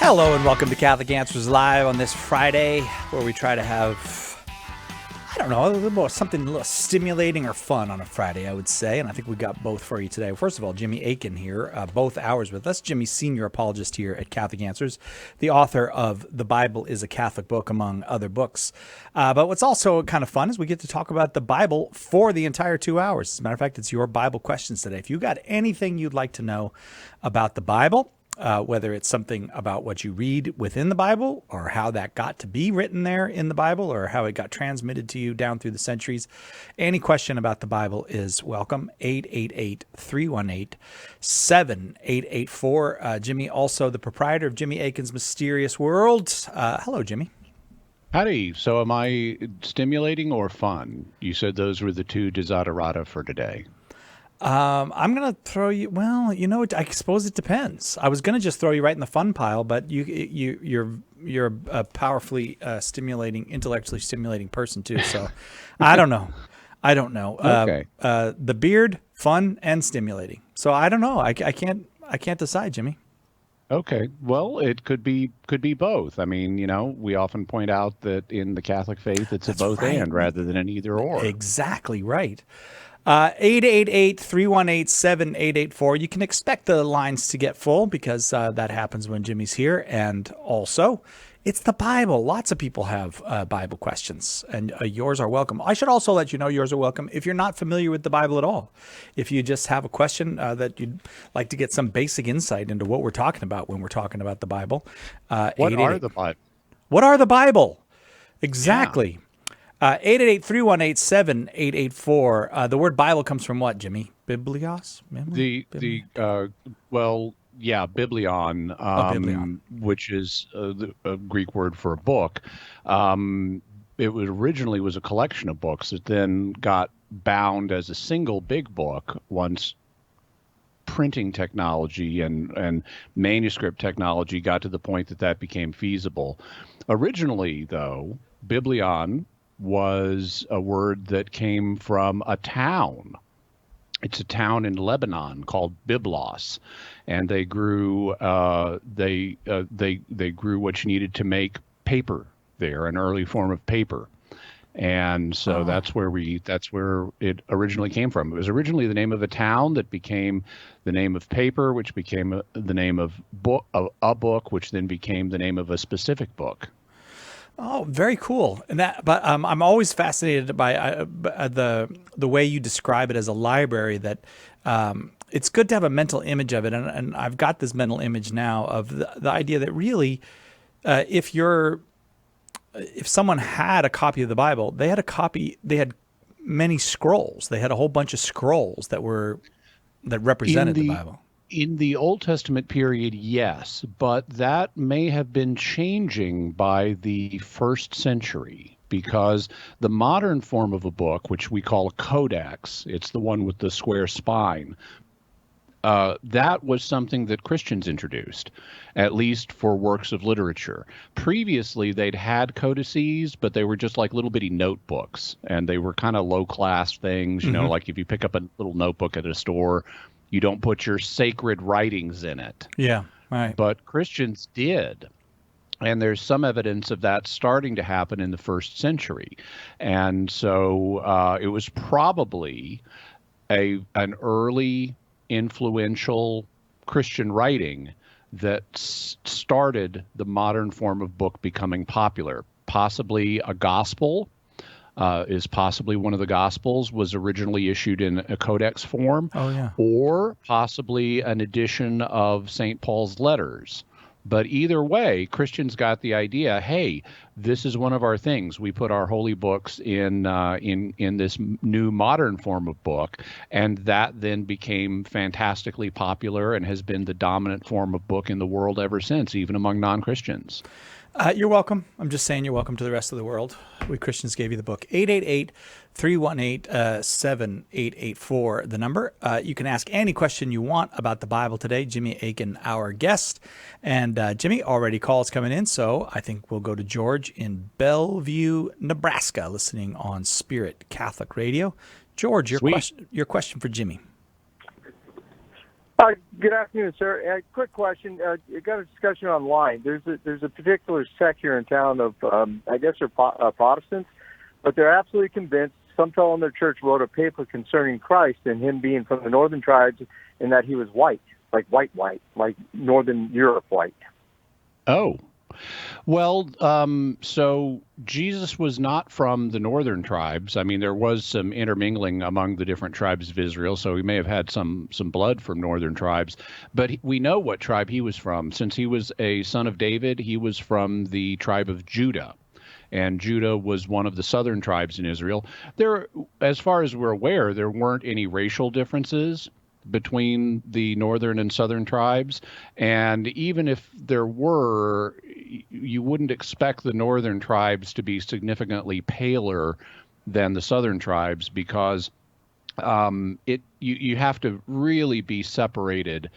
Hello and welcome to Catholic Answers Live on this Friday, where we try to have, I don't know, a little more something a little stimulating or fun on a Friday, I would say. And I think we got both for you today. First of all, Jimmy Akin here, both hours with us. Jimmy's senior apologist here at Catholic Answers, the author of The Bible is a Catholic Book, among other books. But what's also kind of fun is we get to talk about the Bible for the entire 2 hours. As a matter of fact, it's your Bible questions today. If you got anything you'd like to know about the Bible, whether it's something about what you read within the Bible or how that got to be written there in the Bible or how it got transmitted to you down through the centuries, any question about the Bible is welcome. 888-318-7884. Jimmy, also the proprietor of Jimmy Akin's Mysterious World. Hello, Jimmy. Howdy. So am I stimulating or fun? You said those were the two desiderata for today. I'm going to throw you, well, you know, I suppose it depends. I was going to just throw you right in the fun pile, but you're a powerfully stimulating, intellectually stimulating person too. So I don't know. Okay. The beard, fun and stimulating. So I don't know. I can't decide, Jimmy. Okay. Well, it could be both. I mean, you know, we often point out that in the Catholic faith, it's That's a both right. and rather than an either or. Exactly right. 888-318-7884. You can expect the lines to get full because that happens when Jimmy's here. And also, it's the Bible. Lots of people have Bible questions, and yours are welcome. I should also let you know yours are welcome if you're not familiar with the Bible at all. If you just have a question that you'd like to get some basic insight into what we're talking about when we're talking about the Bible. What are the Bible? What are the Bible? Exactly. Yeah. 888-318-7884. The word Bible comes from what, Jimmy? Biblios? Well, yeah, biblion, biblion. Which is a Greek word for a book. It originally was a collection of books that then got bound as a single big book once printing technology and manuscript technology got to the point that became feasible. Originally, though, biblion was a word that came from a town. It's a town in Lebanon called Byblos, and they grew they grew what you needed to make paper there, an early form of paper. And so that's where it originally came from. It was originally the name of a town that became the name of paper, which became the name of a book, which then became the name of a specific book. Oh, very cool. And but I'm always fascinated by the way you describe it as a library. That it's good to have a mental image of it, and I've got this mental image now of the idea that really, if someone had a copy of the Bible, they had many scrolls. They had a whole bunch of scrolls that represented the Bible. In the Old Testament period, yes, but that may have been changing by the 1st century, because the modern form of a book, which we call a codex, it's the one with the square spine, that was something that Christians introduced, at least for works of literature. Previously, they'd had codices, but they were just like little bitty notebooks, and they were kind of low-class things, you know, like if you pick up a little notebook at a store, you don't put your sacred writings in it. Yeah, right. But Christians did. And there's some evidence of that starting to happen in the 1st century. And so it was probably an early influential Christian writing that started the modern form of book becoming popular. Possibly a gospel. Is possibly one of the Gospels was originally issued in a codex form, or possibly an edition of St. Paul's letters. But either way, Christians got the idea, hey, this is one of our things. We put our holy books in this new modern form of book, and that then became fantastically popular and has been the dominant form of book in the world ever since, even among non-Christians. You're welcome. I'm just saying you're welcome to the rest of the world. We Christians gave you the book. 888-318-7884, the number. You can ask any question you want about the Bible today. Jimmy Akin, our guest. And Jimmy, already calls coming in, so I think we'll go to George in Bellevue, Nebraska, listening on Spirit Catholic Radio. George, your question for Jimmy. Good afternoon, sir. Quick question. You got a discussion online. There's a particular sect here in town of, I guess they're Protestants, but they're absolutely convinced. Some fellow in their church wrote a paper concerning Christ and him being from the northern tribes and that he was white, like white, like Northern Europe white. Oh, well, so Jesus was not from the northern tribes. I mean, there was some intermingling among the different tribes of Israel, so he may have had some blood from northern tribes. But we know what tribe he was from. Since he was a son of David, he was from the tribe of Judah. And Judah was one of the southern tribes in Israel. There, as far as we're aware, there weren't any racial differences between the northern and southern tribes. And even if there were, you wouldn't expect the northern tribes to be significantly paler than the southern tribes because you have to really be separated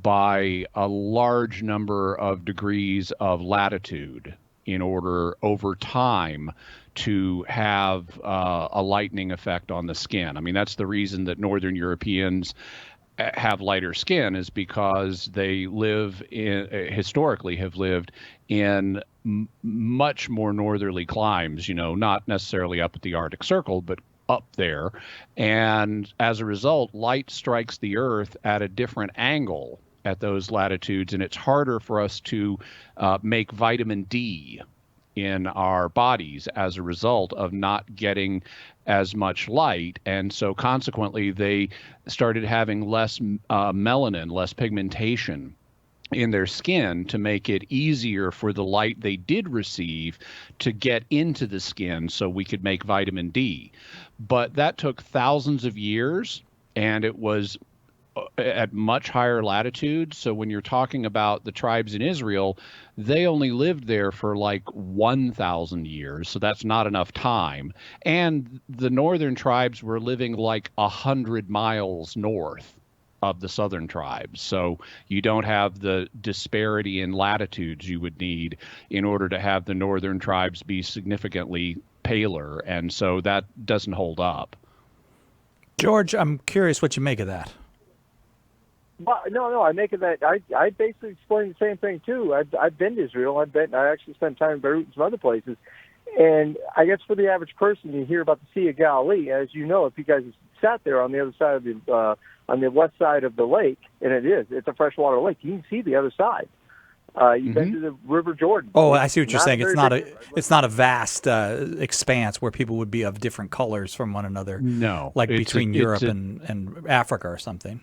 by a large number of degrees of latitude in order over time to have a lightening effect on the skin. I mean, that's the reason that Northern Europeans have lighter skin is because they historically have lived in much more northerly climes, not necessarily up at the Arctic Circle, but up there. And as a result, light strikes the Earth at a different angle at those latitudes, and it's harder for us to make vitamin D in our bodies as a result of not getting as much light. And so consequently, they started having less melanin, less pigmentation in their skin to make it easier for the light they did receive to get into the skin so we could make vitamin D. But that took thousands of years, and it was at much higher latitudes. So when you're talking about the tribes in Israel, they only lived there for like 1,000 years. So that's not enough time. And the northern tribes were living like 100 miles north of the southern tribes. So you don't have the disparity in latitudes you would need in order to have the northern tribes be significantly paler. And so that doesn't hold up. George, I'm curious what you make of that. Well, no, I make it that I basically explain the same thing too. I've been to Israel. I actually spent time in Beirut and some other places. And I guess for the average person, you hear about the Sea of Galilee, as you know, if you guys sat there on the other side of the on the west side of the lake, and it's a freshwater lake. You can see the other side. You've been to the River Jordan. Oh, I see what you're saying. It's not a vast expanse where people would be of different colors from one another. No, like between Europe and Africa or something.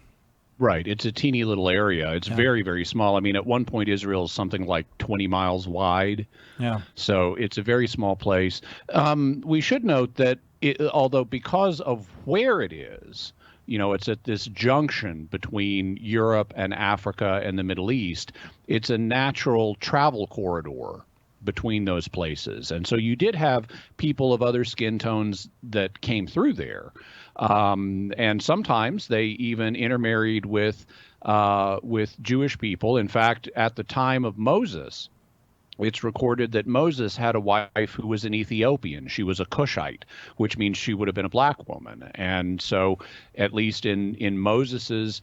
Right. It's a teeny little area. It's very, very small. I mean, at one point, Israel is something like 20 miles wide. Yeah. So it's a very small place. We should note that although because of where it is, it's at this junction between Europe and Africa and the Middle East, it's a natural travel corridor between those places. And so you did have people of other skin tones that came through there. And sometimes they even intermarried with Jewish people. In fact, at the time of Moses, it's recorded that Moses had a wife who was an Ethiopian. She was a Cushite, which means she would have been a black woman. And so at least in Moses's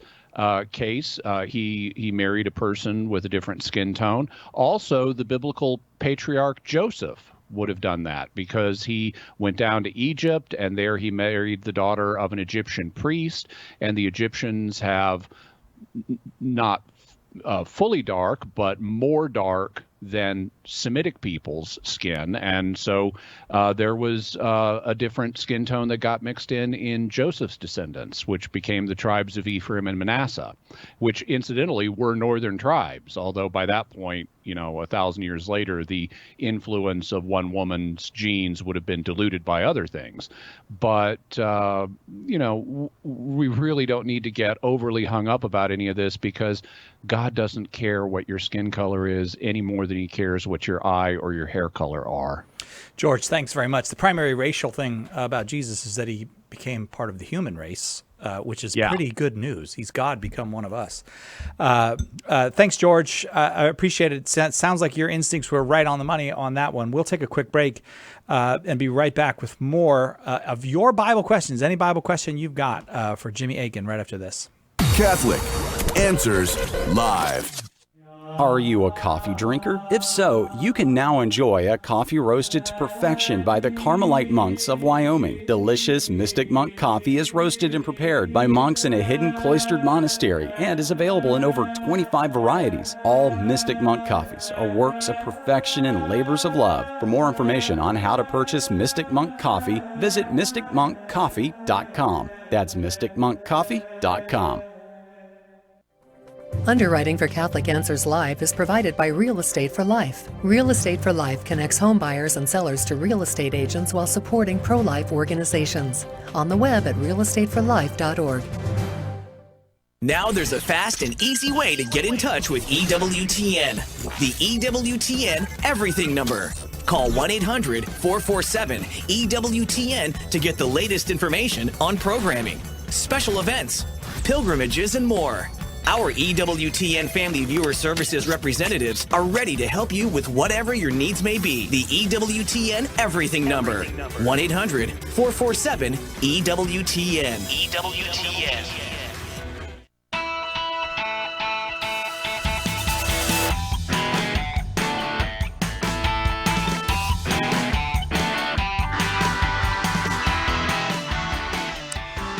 case, he married a person with a different skin tone. Also, the biblical patriarch Joseph would have done that because he went down to Egypt and there he married the daughter of an Egyptian priest, and the Egyptians have not fully dark, but more dark than Semitic people's skin. And so there was a different skin tone that got mixed in Joseph's descendants, which became the tribes of Ephraim and Manasseh, which incidentally were northern tribes, although by that point, 1,000 years later, the influence of one woman's genes would have been diluted by other things. But, we really don't need to get overly hung up about any of this because God doesn't care what your skin color is any more than he cares what your eye or your hair color are. George, thanks very much. The primary racial thing about Jesus is that he became part of the human race, which is pretty good news. He's God become one of us. Thanks, George. I appreciate it. It sounds like your instincts were right on the money on that one. We'll take a quick break and be right back with more of your Bible questions. Any Bible question you've got for Jimmy Akin right after this. Catholic Answers Live. Are you a coffee drinker? If so, you can now enjoy a coffee roasted to perfection by the Carmelite monks of Wyoming. Delicious Mystic Monk coffee is roasted and prepared by monks in a hidden cloistered monastery and is available in over 25 varieties. All Mystic Monk coffees are works of perfection and labors of love. For more information on how to purchase Mystic Monk coffee, visit mysticmonkcoffee.com. That's mysticmonkcoffee.com. Underwriting for Catholic Answers Live is provided by Real Estate for Life. Real Estate for Life connects home buyers and sellers to real estate agents while supporting pro-life organizations. On the web at realestateforlife.org. Now there's a fast and easy way to get in touch with EWTN. The EWTN Everything number. Call 1-800-447-EWTN to get the latest information on programming, special events, pilgrimages, and more. Our EWTN Family Viewer Services representatives are ready to help you with whatever your needs may be. The EWTN Everything number. 1-800-447-EWTN. EWTN.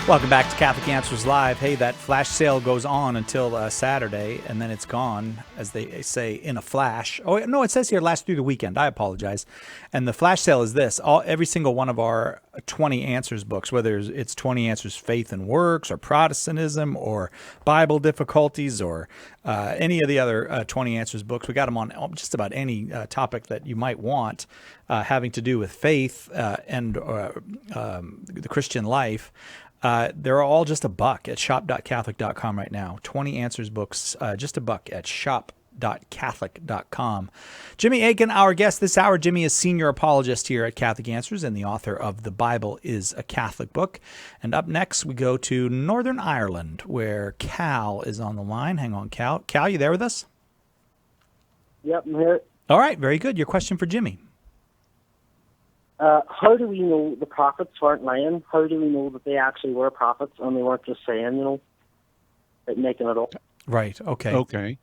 Welcome back to Catholic Answers Live. Hey, that flash sale goes on until Saturday, and then it's gone, as they say, in a flash. Oh, no, it says here lasts through the weekend. I apologize. And the flash sale is this. Every single one of our 20 Answers books, whether it's 20 Answers Faith and Works or Protestantism or Bible Difficulties or any of the other 20 Answers books, we got them on just about any topic that you might want having to do with faith and the Christian life. They're all just $1 at shop.catholic.com right now. 20 Answers books, just $1 at shop.catholic.com. Jimmy Akin, our guest this hour. Jimmy is senior apologist here at Catholic Answers and the author of The Bible is a Catholic Book. And up next, we go to Northern Ireland, where Cal is on the line. Hang on, Cal. Cal, you there with us? Yep, I'm here. All right, very good. Your question for Jimmy. How do we know the prophets weren't lying? How do we know that they actually were prophets and they weren't just saying, like making it up? Right, okay. Okay.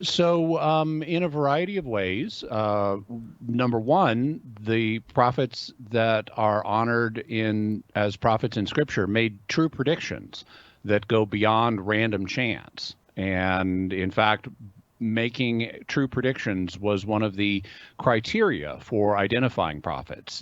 So in a variety of ways, number one, the prophets that are honored as prophets in Scripture made true predictions that go beyond random chance. And in fact, making true predictions was one of the criteria for identifying prophets.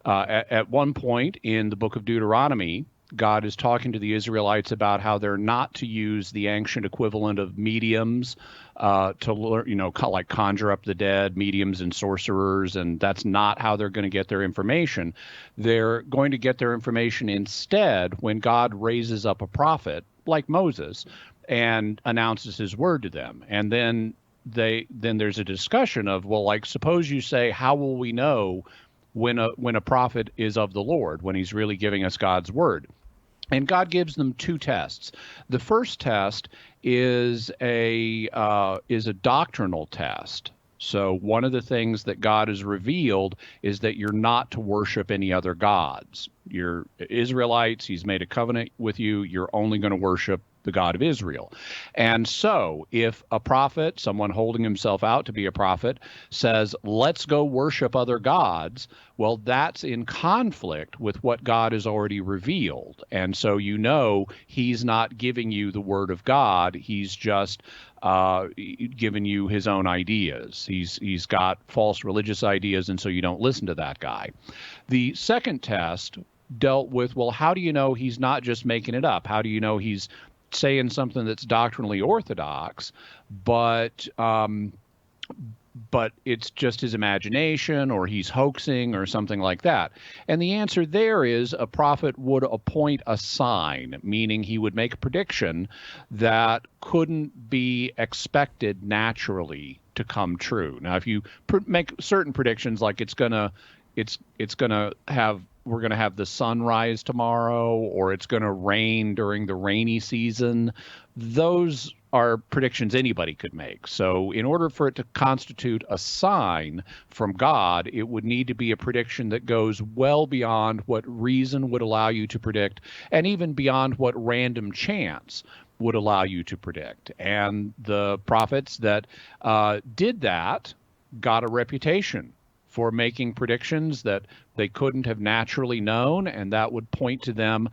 At one point in the book of Deuteronomy, God is talking to the Israelites about how they're not to use the ancient equivalent of mediums to learn, like conjure up the dead, mediums and sorcerers, and that's not how they're going to get their information. They're going to get their information instead when God raises up a prophet like Moses and announces his word to them. And then there's a discussion of, suppose you say, how will we know when a prophet is of the Lord, when he's really giving us God's word? And God gives them two tests. The first test is a doctrinal test. So one of the things that God has revealed is that you're not to worship any other gods. You're Israelites, he's made a covenant with you, you're only going to worship the God of Israel. And so if a prophet, someone holding himself out to be a prophet, says, let's go worship other gods, well, that's in conflict with what God has already revealed. And so he's not giving you the word of God, he's just given you his own ideas. He's got false religious ideas, and so you don't listen to that guy. The second test dealt with, how do you know he's not just making it up? How do you know he's saying something that's doctrinally orthodox, but it's just his imagination, or he's hoaxing or something like that? And the answer there is a prophet would appoint a sign, meaning he would make a prediction that couldn't be expected naturally to come true. Now, if you make certain predictions, like we're going to have the sun rise tomorrow, or it's going to rain during the rainy season, those are predictions anybody could make. So in order for it to constitute a sign from God, it would need to be a prediction that goes well beyond what reason would allow you to predict, and even beyond what random chance would allow you to predict. And the prophets that did that got a reputation for making predictions that they couldn't have naturally known, and that would point to them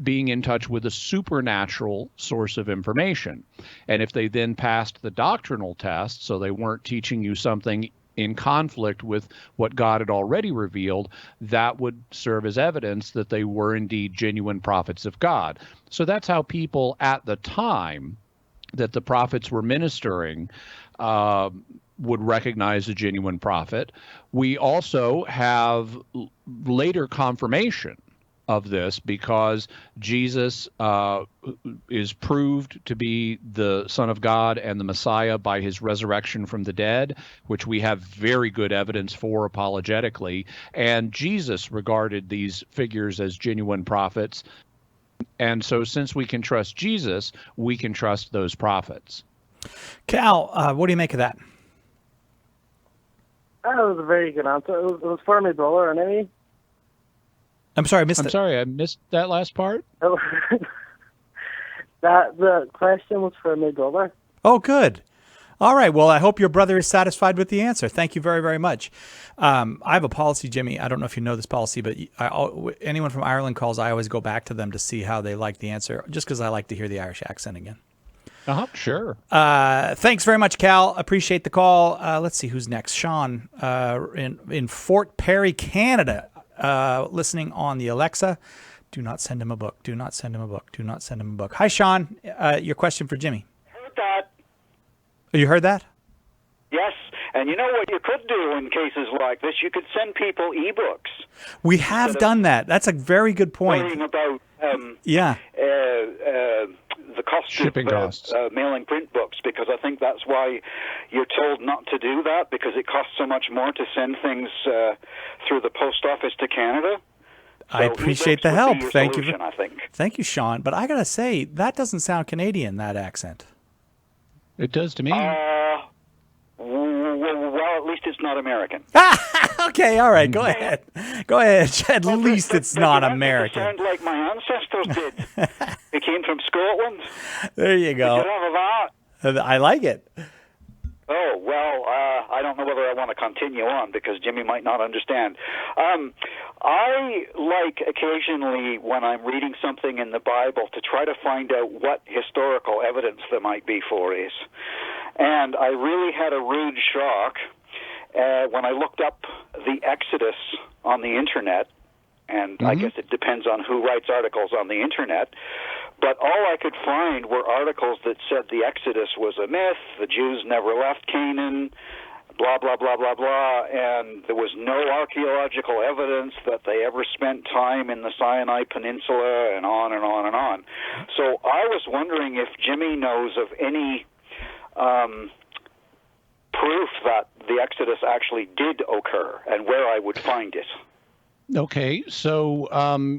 being in touch with a supernatural source of information. And if they then passed the doctrinal test, so they weren't teaching you something in conflict with what God had already revealed, that would serve as evidence that they were indeed genuine prophets of God. So that's how people at the time that the prophets were ministering would recognize a genuine prophet. We also have later confirmation of this because Jesus is proved to be the Son of God and the Messiah by his resurrection from the dead, which we have very good evidence for apologetically. And Jesus regarded these figures as genuine prophets. And so since we can trust Jesus, we can trust those prophets. Cal, what do you make of that? That was a very good answer. It was for my brother, and any. I'm sorry, I missed it. I'm sorry, I missed that last part. That the question was for my brother. Oh, good. All right. Well, I hope your brother is satisfied with the answer. Thank you very, very much. I have a policy, Jimmy. I don't know if you know this policy, but anyone from Ireland calls, I always go back to them to see how they like the answer, just because I like to hear the Irish accent again. Sure. Thanks very much, Cal. Appreciate the call. Let's see who's next. Sean in Fort Perry, Canada, listening on the Alexa. Do not send him a book. Do not send him a book. Do not send him a book. Hi, Sean. Your question for Jimmy. Heard that. You heard that? Yes. And you know what you could do in cases like this? You could send people e-books. We have done that. That's a very good point. Worrying about the cost shipping costs, mailing print books, because I think that's why you're told not to do that, because it costs so much more to send things through the post office to Canada. So I appreciate the help. Thank you. I think. Thank you, Sean. But I got to say, that doesn't sound Canadian, that accent. It does to me. Well, at least it's not American. Okay, all right, go ahead. Go ahead. At least it's not American. Sound like my ancestors did. They came from Scotland. There you go. Did you have that? I like it. Oh, well, I don't know whether I want to continue on because Jimmy might not understand. I like occasionally when I'm reading something in the Bible to try to find out what historical evidence there might be for it. And I really had a rude shock when I looked up the Exodus on the Internet, and I guess it depends on who writes articles on the Internet, but all I could find were articles that said the Exodus was a myth, the Jews never left Canaan, blah, blah, blah, blah, blah, and there was no archaeological evidence that they ever spent time in the Sinai Peninsula, and on and on and on. So I was wondering if Jimmy knows of any proof that the Exodus actually did occur and where I would find it. Okay, so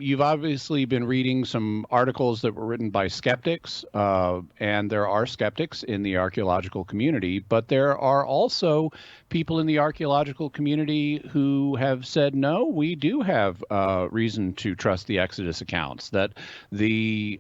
you've obviously been reading some articles that were written by skeptics, and there are skeptics in the archaeological community, but there are also people in the archaeological community who have said, no, we do have reason to trust the Exodus accounts, that the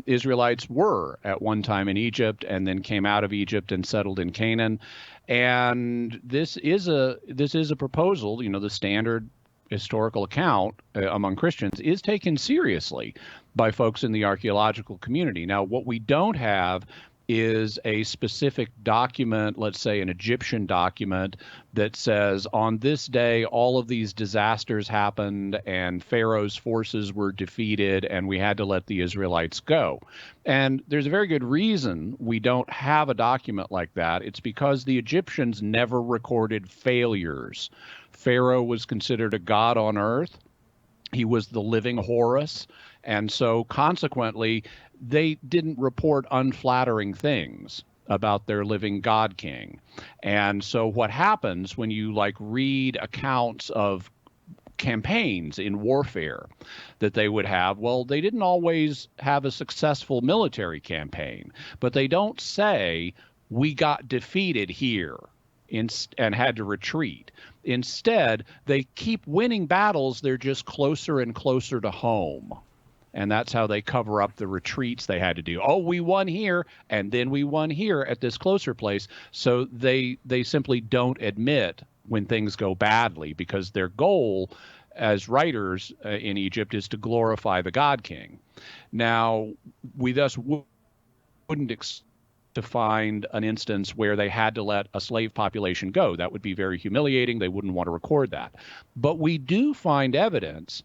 Israelites were at one time in Egypt and then came out of Egypt and settled in Canaan. And this is a proposal, the standard historical account among Christians is taken seriously by folks in the archaeological community. Now, what we don't have is a specific document, let's say an Egyptian document, that says on this day all of these disasters happened and Pharaoh's forces were defeated and we had to let the Israelites go. And there's a very good reason we don't have a document like that. It's because the Egyptians never recorded failures. Pharaoh was considered a god on earth. He was the living Horus. And so consequently, they didn't report unflattering things about their living God king. And so what happens when you read accounts of campaigns in warfare that they would have, well, they didn't always have a successful military campaign, but they don't say we got defeated here and had to retreat. Instead, they keep winning battles. They're just closer and closer to home. And that's how they cover up the retreats they had to do. Oh, we won here, and then we won here at this closer place. So they simply don't admit when things go badly, because their goal as writers in Egypt is to glorify the God King. Now, we thus wouldn't to find an instance where they had to let a slave population go. That would be very humiliating. They wouldn't want to record that. But we do find evidence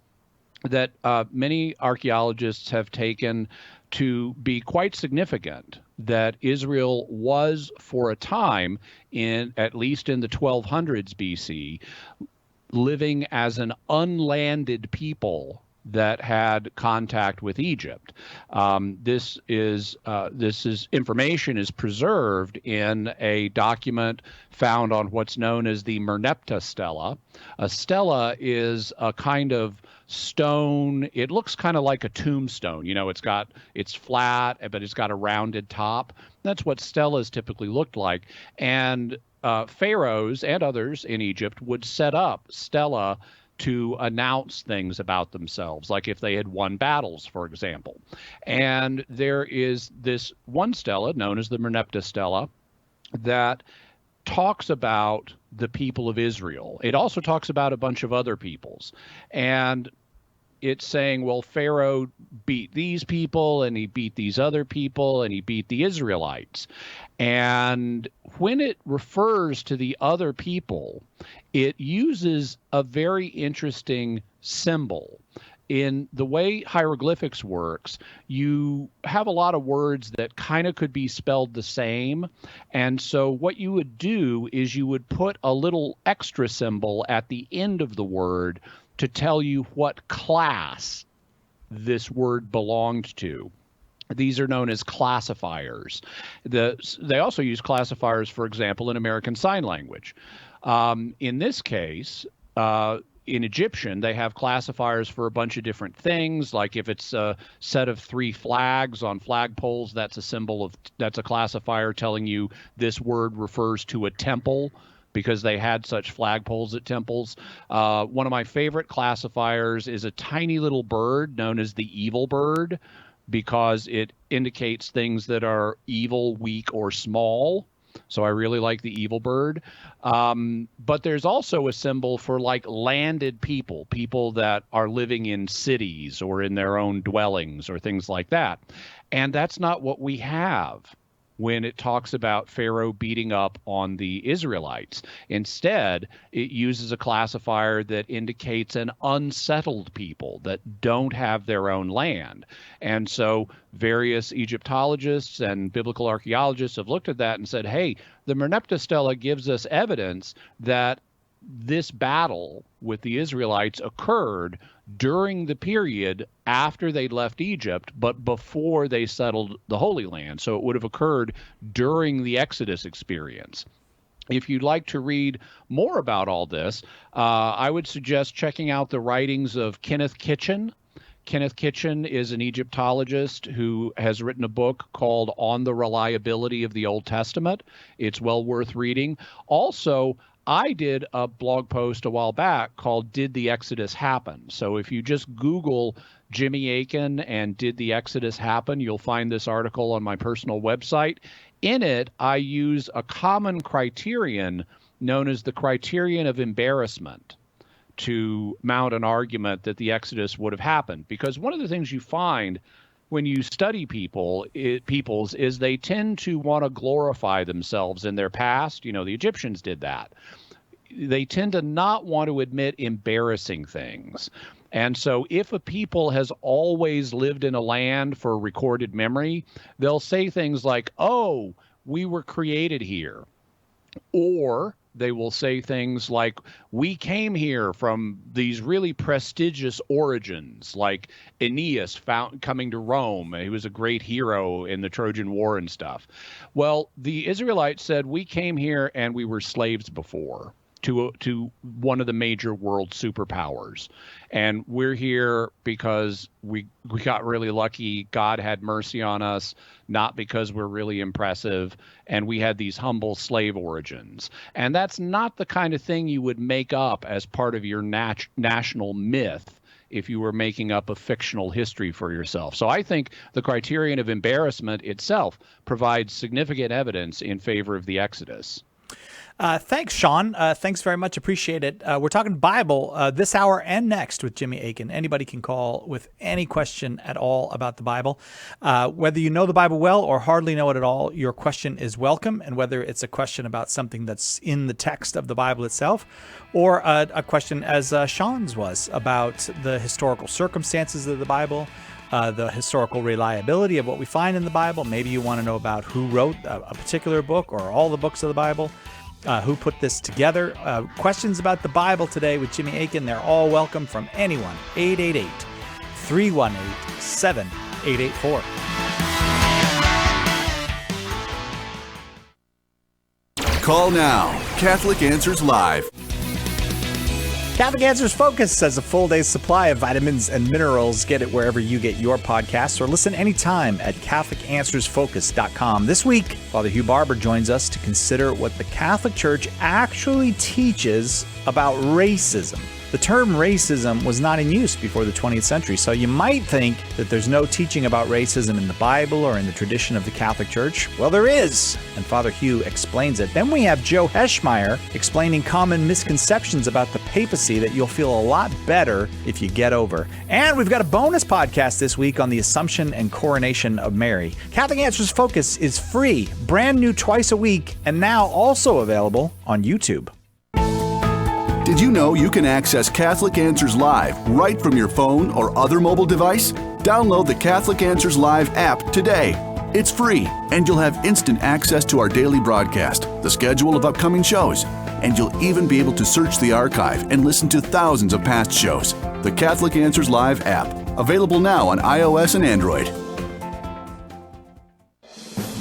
that many archaeologists have taken to be quite significant, that Israel was, for a time, at least in the 1200s BC, living as an unlanded people that had contact with Egypt. This information is preserved in a document found on what's known as the Merneptah stela. A stela is a kind of stone. It looks kind of like a tombstone. It's flat, but it's got a rounded top. That's what stelas typically looked like. And pharaohs and others in Egypt would set up stela to announce things about themselves, like if they had won battles, for example. And there is this one stela known as the Merneptah stela that talks about the people of Israel. It also talks about a bunch of other peoples. And it's saying, well, Pharaoh beat these people, and he beat these other people, and he beat the Israelites. And when it refers to the other people, it uses a very interesting symbol. In the way hieroglyphics works, you have a lot of words that kind of could be spelled the same. And so what you would do is you would put a little extra symbol at the end of the word to tell you what class this word belonged to. These are known as classifiers. They also use classifiers, for example, in American Sign Language. In this case, in Egyptian, they have classifiers for a bunch of different things. Like if it's a set of 3 flags on flagpoles, that's a classifier telling you this word refers to a temple, because they had such flagpoles at temples. One of my favorite classifiers is a tiny little bird known as the evil bird, because it indicates things that are evil, weak, or small. So I really like the evil bird. But there's also a symbol for like landed people that are living in cities or in their own dwellings or things like that. And that's not what we have when it talks about Pharaoh beating up on the Israelites. Instead, it uses a classifier that indicates an unsettled people that don't have their own land. And so various Egyptologists and biblical archaeologists have looked at that and said, hey, the Merneptah stela gives us evidence that this battle with the Israelites occurred during the period after they left Egypt, but before they settled the Holy Land. So it would have occurred during the Exodus experience. If you'd like to read more about all this, I would suggest checking out the writings of Kenneth Kitchen. Kenneth Kitchen is an Egyptologist who has written a book called On the Reliability of the Old Testament. It's well worth reading. Also, I did a blog post a while back called Did the Exodus Happen? So if you just Google Jimmy Akin and Did the Exodus Happen, you'll find this article on my personal website. In it, I use a common criterion known as the criterion of embarrassment to mount an argument that the Exodus would have happened. Because one of the things you find when you study peoples is they tend to want to glorify themselves in their past. The Egyptians did that. They tend to not want to admit embarrassing things. And so if a people has always lived in a land for recorded memory, they'll say things like, oh, we were created here. Or they will say things like, we came here from these really prestigious origins, like Aeneas coming to Rome. He was a great hero in the Trojan War and stuff. Well, the Israelites said, we came here and we were slaves before to one of the major world superpowers. And we're here because we got really lucky. God had mercy on us, not because we're really impressive. And we had these humble slave origins. And that's not the kind of thing you would make up as part of your national myth if you were making up a fictional history for yourself. So I think the criterion of embarrassment itself provides significant evidence in favor of the Exodus. Thanks, Sean. Thanks very much. Appreciate it. We're talking Bible this hour and next with Jimmy Akin. Anybody can call with any question at all about the Bible. Whether you know the Bible well or hardly know it at all, your question is welcome. And whether it's a question about something that's in the text of the Bible itself, or a question as Sean's was about the historical circumstances of the Bible, the historical reliability of what we find in the Bible. Maybe you want to know about who wrote a particular book or all the books of the Bible. Who put this together. Questions about the Bible today with Jimmy Akin, they're all welcome from anyone. 888-318-7884. Call now. Catholic Answers Live. Catholic Answers Focus has a full day's supply of vitamins and minerals. Get it wherever you get your podcasts or listen anytime at CatholicAnswersFocus.com. This week, Father Hugh Barber joins us to consider what the Catholic Church actually teaches about racism. The term racism was not in use before the 20th century, so you might think that there's no teaching about racism in the Bible or in the tradition of the Catholic Church. Well, there is, and Father Hugh explains it. Then we have Joe Heschmeyer explaining common misconceptions about the papacy that you'll feel a lot better if you get over. And we've got a bonus podcast this week on the Assumption and Coronation of Mary. Catholic Answers Focus is free, brand new twice a week, and now also available on YouTube. Did you know you can access Catholic Answers Live right from your phone or other mobile device? Download the Catholic Answers Live app today. It's free, and you'll have instant access to our daily broadcast, the schedule of upcoming shows, and you'll even be able to search the archive and listen to thousands of past shows. The Catholic Answers Live app, available now on iOS and Android.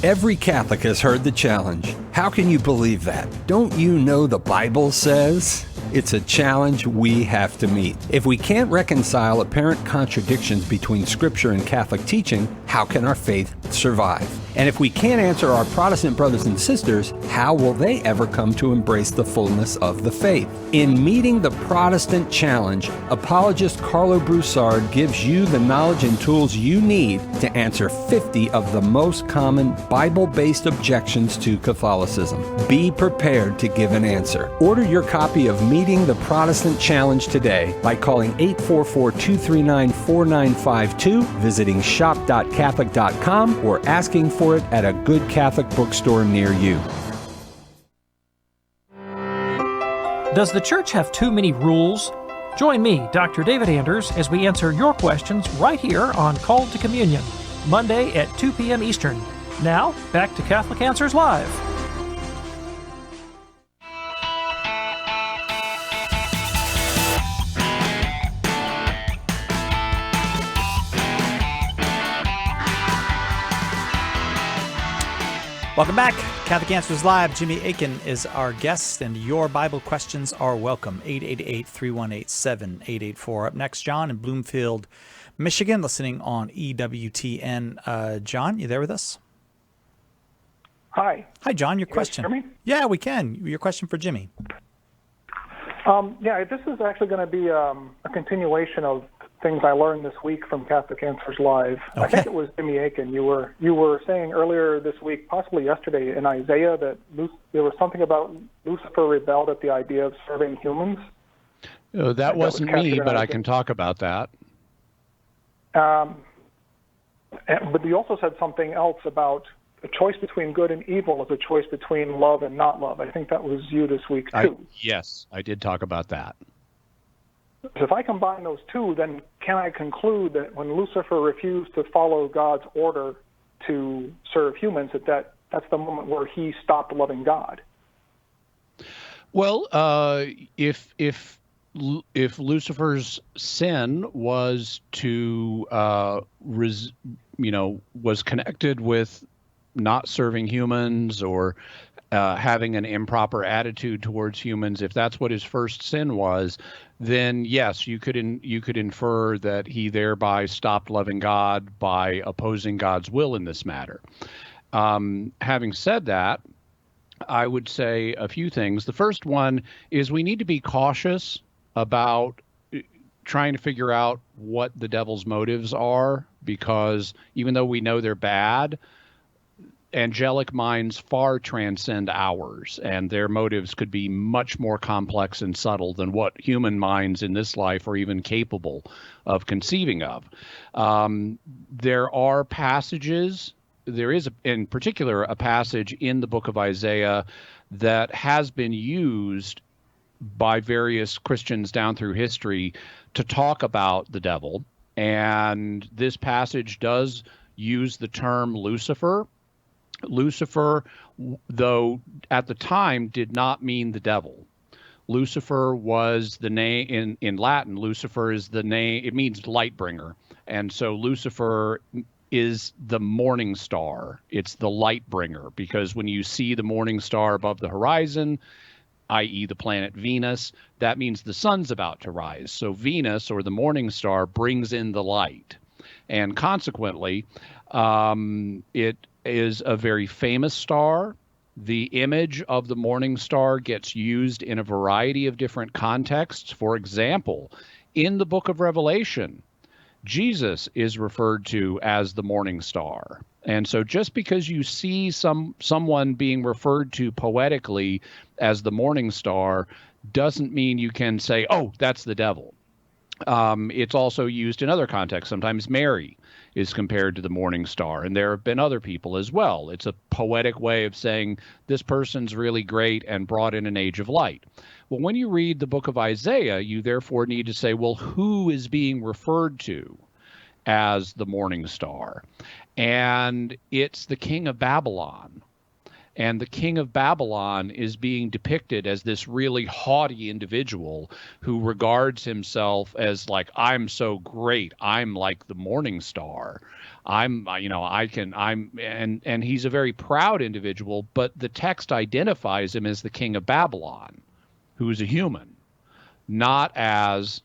Every Catholic has heard the challenge. How can you believe that? Don't you know the Bible says? It's a challenge we have to meet. If we can't reconcile apparent contradictions between Scripture and Catholic teaching, how can our faith survive? And if we can't answer our Protestant brothers and sisters, how will they ever come to embrace the fullness of the faith? In meeting the Protestant challenge, apologist Carlo Broussard gives you the knowledge and tools you need to answer 50 of the most common Bible-based objections to Catholicism. Be prepared to give an answer. Order your copy of Meeting the Protestant Challenge today by calling 844-239-4952, visiting shop.catholic.com, or asking for it at a good Catholic bookstore near you. Does the church have too many rules? Join me, Dr. David Anders, as we answer your questions right here on Called to Communion, Monday at 2 p.m. Eastern. Now, back to Catholic Answers Live. Welcome back. Catholic Answers Live. Jimmy Akin is our guest, and your Bible questions are welcome. 888-318-7884. Up next, John in Bloomfield, Michigan, listening on EWTN. John, you there with us? Hi. Hi, John. Your You question. guys hear me? Yeah, we can. Your question for Jimmy. Yeah, this is actually going to be a continuation of things I learned this week from Catholic Answers Live. Okay. I think it was Jimmy Akin. You were saying earlier this week, possibly yesterday, in Isaiah that there was something about Lucifer rebelled at the idea of serving humans. That wasn't me, but I can talk about that. But you also said something else about a choice between good and evil is a choice between love and not love. I think that was you this week, too. Yes, I did talk about that. So if I combine those two, then can I conclude that when Lucifer refused to follow God's order to serve humans, that's the moment where he stopped loving God? Well, if Lucifer's sin was to was connected with not serving humans or having an improper attitude towards humans, if that's what his first sin was, then yes, you could infer that he thereby stopped loving God by opposing God's will in this matter. Having said that, I would say a few things. The first one is we need to be cautious about trying to figure out what the devil's motives are, because even though we know they're bad, angelic minds far transcend ours, and their motives could be much more complex and subtle than what human minds in this life are even capable of conceiving of. There are passages, there is in particular a passage in the book of Isaiah that has been used by various Christians down through history to talk about the devil. And this passage does use the term Lucifer. Lucifer, though at the time did not mean the devil. Lucifer was the name in Latin. Lucifer is the name, it means light bringer. And so Lucifer is the morning star. It's the light bringer, because when you see the morning star above the horizon, i.e. the planet Venus, that means the sun's about to rise. So Venus, or the morning star, brings in the light. And consequently, it is a very famous star. The image of the morning star gets used in a variety of different contexts. For example, in the book of Revelation, Jesus is referred to as the morning star. And so just because you see someone being referred to poetically as the morning star doesn't mean you can say, oh, that's the devil. It's also used in other contexts. Sometimes Mary is compared to the morning star, and there have been other people as well. It's a poetic way of saying this person's really great and brought in an age of light. Well, when you read the book of Isaiah, you therefore need to say, well, who is being referred to as the morning star? And it's the king of Babylon. And the king of Babylon is being depicted as this really haughty individual who regards himself as like, I'm so great. I'm like the morning star. And he's a very proud individual, but the text identifies him as the king of Babylon, who is a human, not as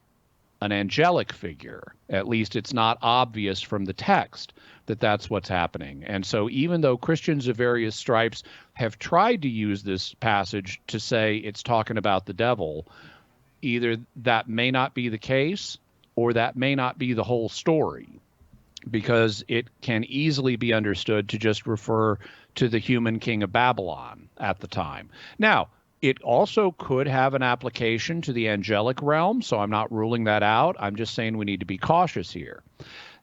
an angelic figure. At least it's not obvious from the text that that's what's happening. And so even though Christians of various stripes have tried to use this passage to say it's talking about the devil, either that may not be the case or that may not be the whole story, because it can easily be understood to just refer to the human king of Babylon at the time. Now, it also could have an application to the angelic realm, so I'm not ruling that out. I'm just saying we need to be cautious here.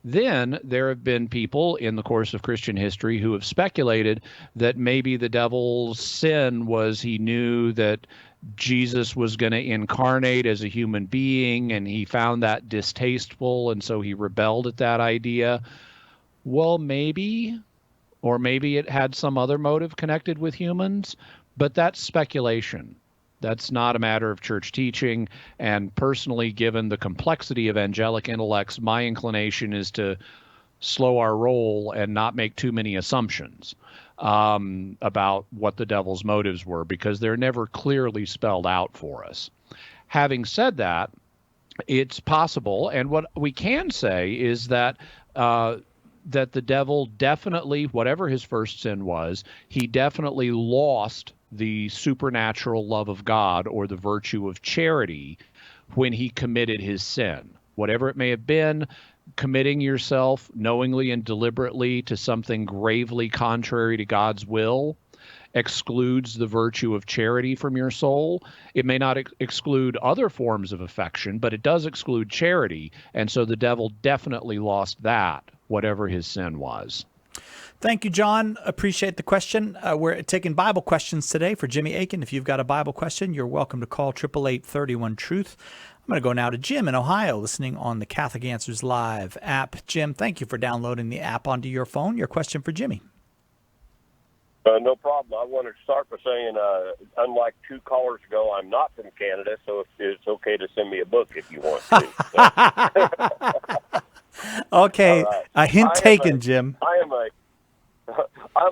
Then there have been people in the course of Christian history who have speculated that maybe the devil's sin was he knew that Jesus was going to incarnate as a human being, and he found that distasteful, and so he rebelled at that idea. Well, maybe, or maybe it had some other motive connected with humans, but that's speculation. That's not a matter of church teaching. And personally, given the complexity of angelic intellects, my inclination is to slow our roll and not make too many assumptions about what the devil's motives were, because they're never clearly spelled out for us. Having said that, it's possible, and what we can say is that that the devil definitely, whatever his first sin was, he definitely lost the supernatural love of God, or the virtue of charity, when he committed his sin. Whatever it may have been, committing yourself knowingly and deliberately to something gravely contrary to God's will excludes the virtue of charity from your soul. It may not exclude other forms of affection, but it does exclude charity. And so the devil definitely lost that, whatever his sin was. Thank you, John. Appreciate the question. We're taking Bible questions today for Jimmy Akin. If you've got a Bible question, you're welcome to call 888-31-TRUTH. I'm going to go now to Jim in Ohio, listening on the Catholic Answers Live app. Jim, thank you for downloading the app onto your phone. Your question for Jimmy. No problem. I wanted to start by saying, unlike 2 callers ago, I'm not from Canada, so it's okay to send me a book if you want to. Okay, right. a hint taken, Jim. I'm a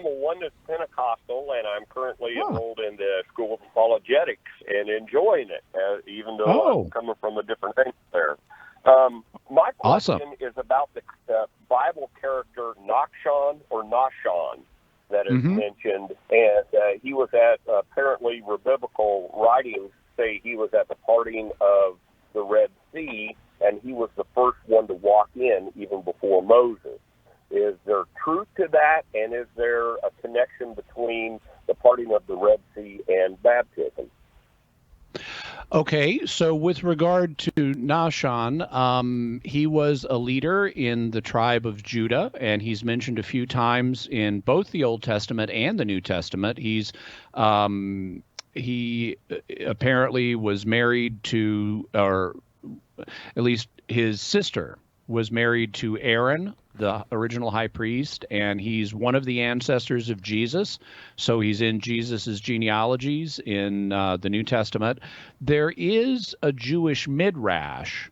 Oneness Pentecostal, and I'm currently enrolled in the School of Apologetics and enjoying it, even though I'm coming from a different angle there. My question is about the Bible character Nachshon or Nahshon that is mentioned, and he was at apparently rabbinical writings say he was at the parting of the Red Sea, and Red Sea and baptism. Okay, so with regard to Nahshon, he was a leader in the tribe of Judah, and he's mentioned a few times in both the Old Testament and the New Testament. He apparently was married to, or at least his sister was married to Aaron, the original high priest, and he's one of the ancestors of Jesus. So he's in Jesus's genealogies in the New Testament. There is a Jewish midrash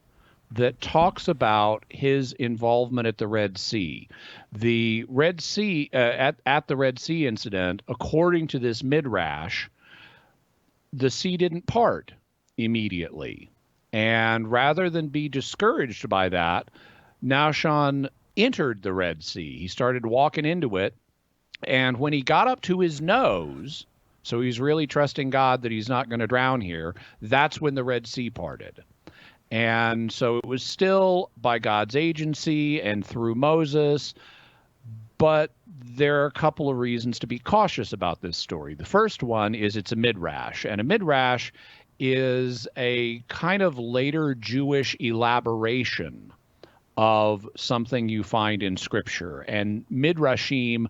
that talks about his involvement at the Red Sea. The Red Sea, at the Red Sea incident, according to this midrash, the sea didn't part immediately. And rather than be discouraged by that, Nahshon entered the Red Sea. He started walking into it. And when he got up to his nose, so he's really trusting God that he's not going to drown here, that's when the Red Sea parted. And so it was still by God's agency and through Moses. But there are a couple of reasons to be cautious about this story. The first one is it's a midrash. And a midrash is a kind of later Jewish elaboration of something you find in Scripture. And midrashim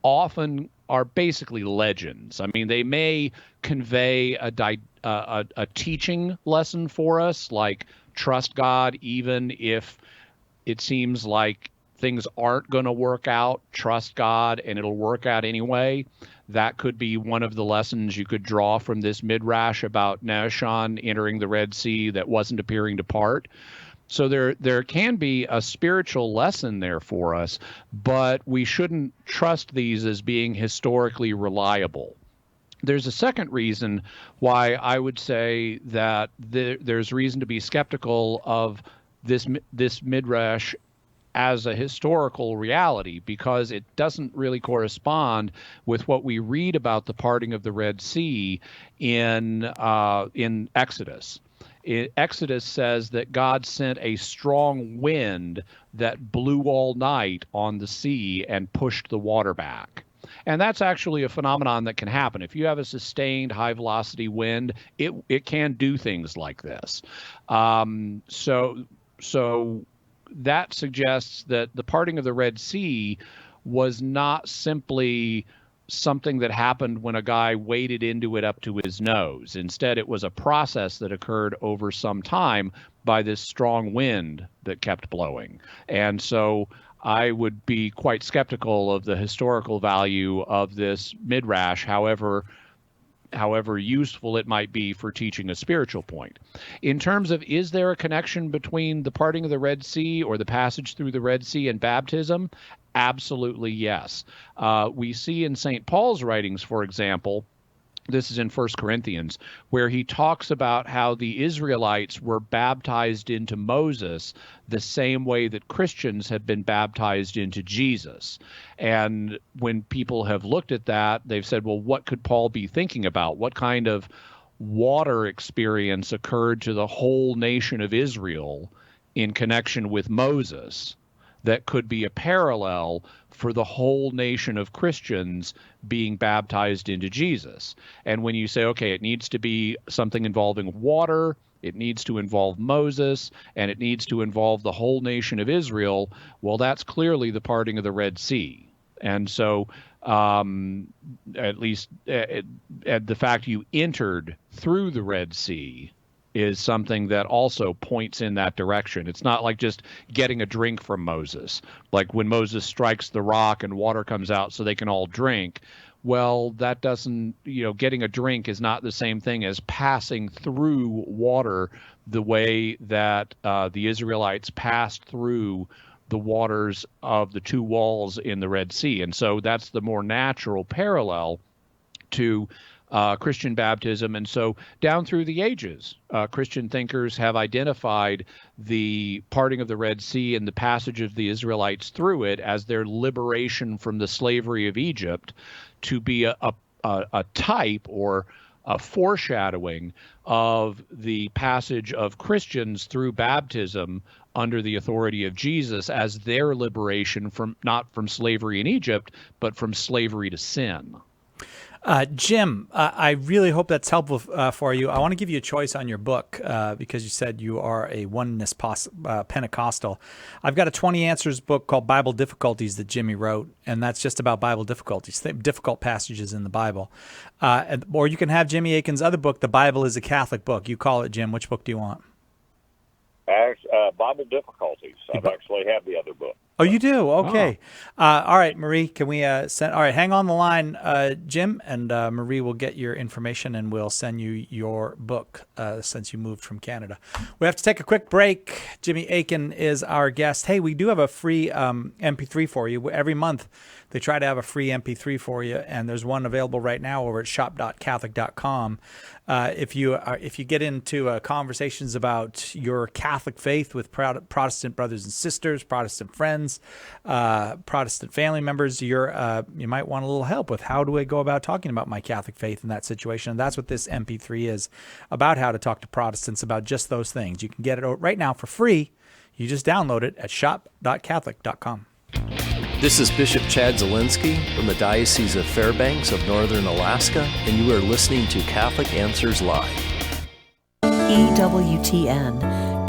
often are basically legends. I mean, they may convey a teaching lesson for us, like trust God even if it seems like things aren't going to work out. Trust God and it'll work out anyway. That could be one of the lessons you could draw from this midrash about Nahshon entering the Red Sea that wasn't appearing to part. So there can be a spiritual lesson there for us, but we shouldn't trust these as being historically reliable. There's a second reason why I would say that there's reason to be skeptical of this midrash as a historical reality, because it doesn't really correspond with what we read about the parting of the Red Sea in Exodus. Exodus says that God sent a strong wind that blew all night on the sea and pushed the water back. And that's actually a phenomenon that can happen. If you have a sustained high velocity wind, it can do things like this. So that suggests that the parting of the Red Sea was not simply something that happened when a guy waded into it up to his nose. Instead, it was a process that occurred over some time by this strong wind that kept blowing. And so I would be quite skeptical of the historical value of this midrash, however useful it might be for teaching a spiritual point. In terms of, is there a connection between the parting of the Red Sea or the passage through the Red Sea and baptism? Absolutely, yes. We see in St. Paul's writings, for example, this is in 1 Corinthians, where he talks about how the Israelites were baptized into Moses the same way that Christians have been baptized into Jesus. And when people have looked at that, they've said, well, what could Paul be thinking about? What kind of water experience occurred to the whole nation of Israel in connection with Moses that could be a parallel for the whole nation of Christians being baptized into Jesus? And when you say, okay, it needs to be something involving water, it needs to involve Moses, and it needs to involve the whole nation of Israel, well, that's clearly the parting of the Red Sea. And so at least the fact you entered through the Red Sea is something that also points in that direction. It's not like just getting a drink from Moses, like when Moses strikes the rock and water comes out so they can all drink. Well, that doesn't, getting a drink is not the same thing as passing through water the way that the Israelites passed through the waters of the two walls in the Red Sea. And so that's the more natural parallel to Christian baptism. And so down through the ages, Christian thinkers have identified the parting of the Red Sea and the passage of the Israelites through it as their liberation from the slavery of Egypt to be a type or a foreshadowing of the passage of Christians through baptism under the authority of Jesus as their liberation from, not from slavery in Egypt, but from slavery to sin. Jim, I really hope that's helpful for you. I want to give you a choice on your book because you said you are a oneness Pentecostal. I've got a 20 answers book called Bible Difficulties that Jimmy wrote, and that's just about Bible difficulties, difficult passages in the Bible. Or you can have Jimmy Akin's other book, The Bible is a Catholic Book. You call it, Jim. Which book do you want? Bible Difficulties. I've actually had the other book. Oh, you do? Okay. All right, Marie, can we send? All right, hang on the line, Jim, and Marie will get your information and we'll send you your book since you moved from Canada. We have to take a quick break. Jimmy Akin is our guest. Hey, we do have a free MP3 for you. Every month they try to have a free MP3 for you, and there's one available right now over at shop.catholic.com. If you get into conversations about your Catholic faith with Protestant brothers and sisters, Protestant friends, Protestant family members, you might want a little help with how do I go about talking about my Catholic faith in that situation. And that's what this MP3 is about, how to talk to Protestants about just those things. You can get it right now for free. You just download it at shop.catholic.com. This is Bishop Chad Zielinski from the Diocese of Fairbanks of Northern Alaska, and you are listening to Catholic Answers Live. EWTN,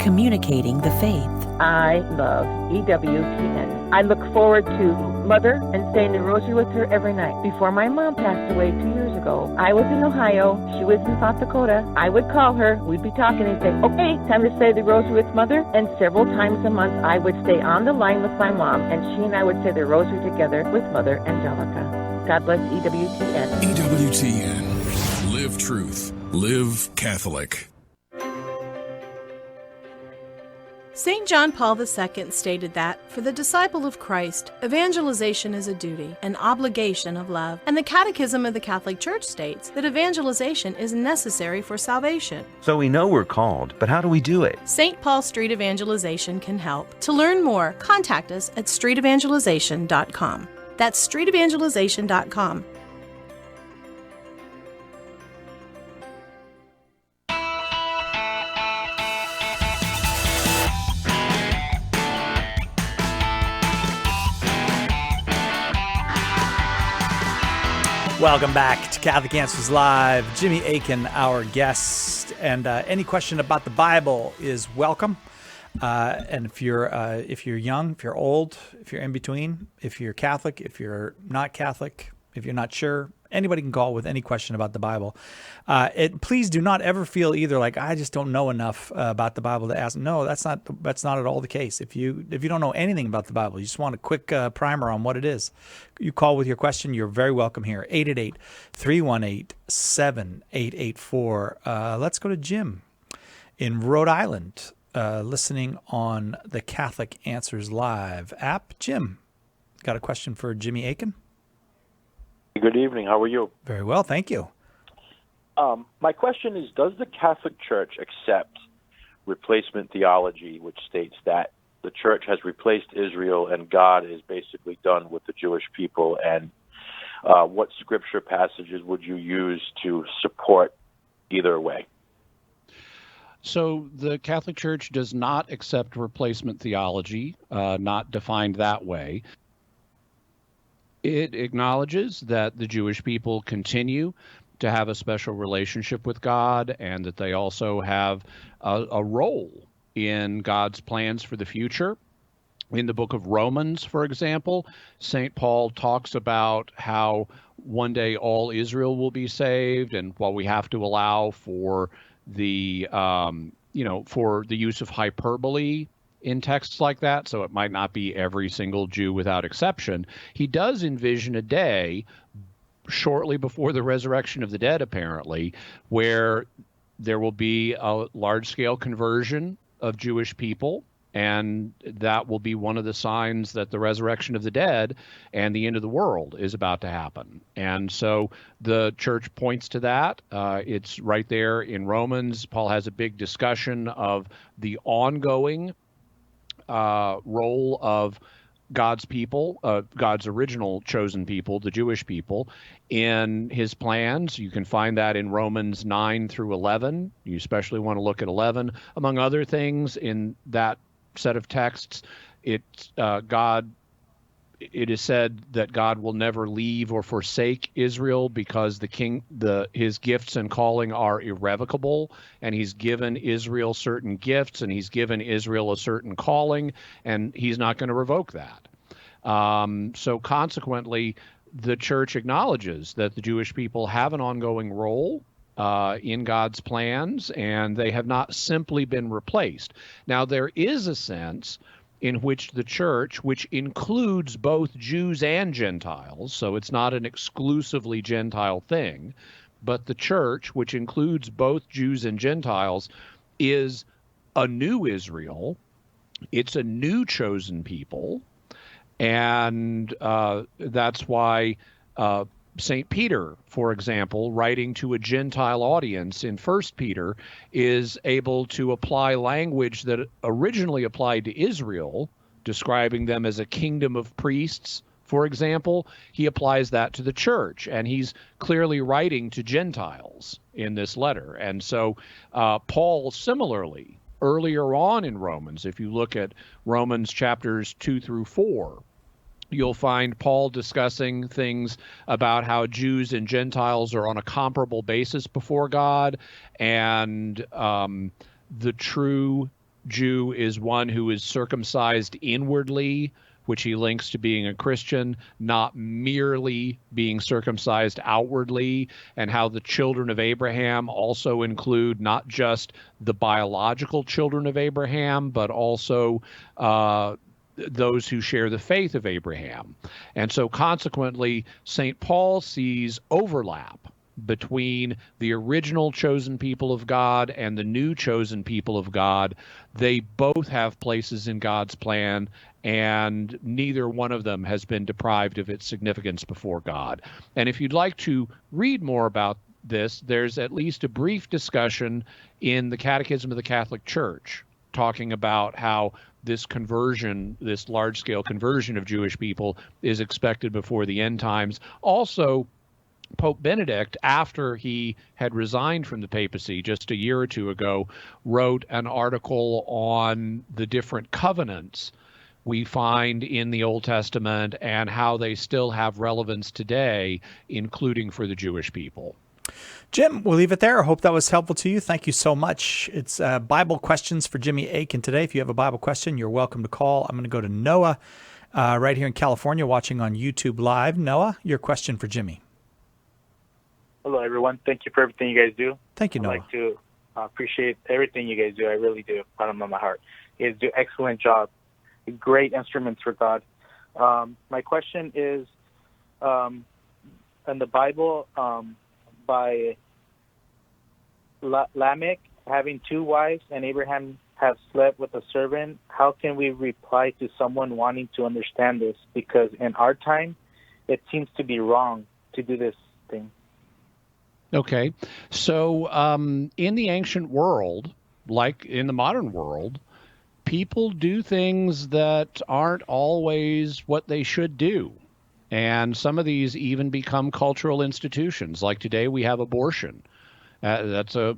communicating the faith. I love EWTN. I look forward to Mother and saying the rosary with her every night. Before my mom passed away 2 years ago, I was in Ohio, she was in South Dakota. I would call her, we'd be talking and say, okay, time to say the rosary with Mother. And several times a month, I would stay on the line with my mom, and she and I would say the rosary together with Mother Angelica. God bless EWTN. EWTN. Live truth. Live Catholic. St. John Paul II stated that, for the disciple of Christ, evangelization is a duty, an obligation of love. And the Catechism of the Catholic Church states that evangelization is necessary for salvation. So we know we're called, but how do we do it? St. Paul Street Evangelization can help. To learn more, contact us at streetevangelization.com. That's streetevangelization.com. Welcome back to Catholic Answers Live. Jimmy Akin, our guest, and any question about the Bible is welcome. And if you're young, if you're old, if you're in between, if you're Catholic, if you're not Catholic, if you're not sure, anybody can call with any question about the Bible. Please do not ever feel either like I just don't know enough about the Bible to ask. No, that's not at all the case. If you don't know anything about the Bible, you just want a quick primer on what it is, you call with your question. You're very welcome here. 888-318-7884. Let's go to Jim in Rhode Island, listening on the Catholic Answers Live app. Jim, got a question for Jimmy Akin? Good evening. How are you? Very well, thank you. My question is, does the Catholic Church accept replacement theology, which states that the Church has replaced Israel and God is basically done with the Jewish people? And what scripture passages would you use to support either way? So the Catholic Church does not accept replacement theology, not defined that way. It acknowledges that the Jewish people continue to have a special relationship with God and that they also have a role in God's plans for the future. In the book of Romans, for example, St. Paul talks about how one day all Israel will be saved, and while we have to allow for the for the use of hyperbole in texts like that, so it might not be every single Jew without exception, he does envision a day shortly before the resurrection of the dead, apparently, where there will be a large-scale conversion of Jewish people, and that will be one of the signs that the resurrection of the dead and the end of the world is about to happen. And so the church points to that. It's right there in Romans. Paul has a big discussion of the ongoing role of God's people, God's original chosen people, the Jewish people, in his plans. You can find that in Romans 9 through 11. You especially want to look at 11. Among other things in that set of texts, God it is said that God will never leave or forsake Israel because his gifts and calling are irrevocable, and he's given Israel certain gifts, and he's given Israel a certain calling, and he's not going to revoke that. So consequently, the church acknowledges that the Jewish people have an ongoing role in God's plans, and they have not simply been replaced. Now, there is a sense in which the church, which includes both Jews and Gentiles, so it's not an exclusively Gentile thing, but the church, which includes both Jews and Gentiles, is a new Israel. It's a new chosen people. And that's why St. Peter, for example, writing to a Gentile audience in 1 Peter, is able to apply language that originally applied to Israel, describing them as a kingdom of priests, for example. He applies that to the church, and he's clearly writing to Gentiles in this letter. And so Paul, similarly, earlier on in Romans, if you look at Romans chapters 2 through 4, you'll find Paul discussing things about how Jews and Gentiles are on a comparable basis before God, and the true Jew is one who is circumcised inwardly, which he links to being a Christian, not merely being circumcised outwardly, and how the children of Abraham also include not just the biological children of Abraham, but also those who share the faith of Abraham. And so consequently, St. Paul sees overlap between the original chosen people of God and the new chosen people of God. They both have places in God's plan, and neither one of them has been deprived of its significance before God. And if you'd like to read more about this, there's at least a brief discussion in the Catechism of the Catholic Church talking about how this conversion, this large-scale conversion of Jewish people, is expected before the end times. Also, Pope Benedict, after he had resigned from the papacy just a year or two ago, wrote an article on the different covenants we find in the Old Testament and how they still have relevance today, including for the Jewish people. Jim, we'll leave it there. I hope that was helpful to you. Thank you so much. It's Bible questions for Jimmy Akin today. If you have a Bible question, you're welcome to call. I'm going to go to Noah right here in California watching on YouTube Live. Noah, your question for Jimmy. Hello, everyone. Thank you for everything you guys do. Thank you, Noah. I'd like to appreciate everything you guys do. I really do, bottom of my heart. You guys do an excellent job. Great instruments for God. My question is, in the Bible, by Lamech having two wives and Abraham have slept with a servant, how can we reply to someone wanting to understand this? Because in our time, it seems to be wrong to do this thing. Okay. So in the ancient world, like in the modern world, people do things that aren't always what they should do. And some of these even become cultural institutions. Like today, we have abortion. That's a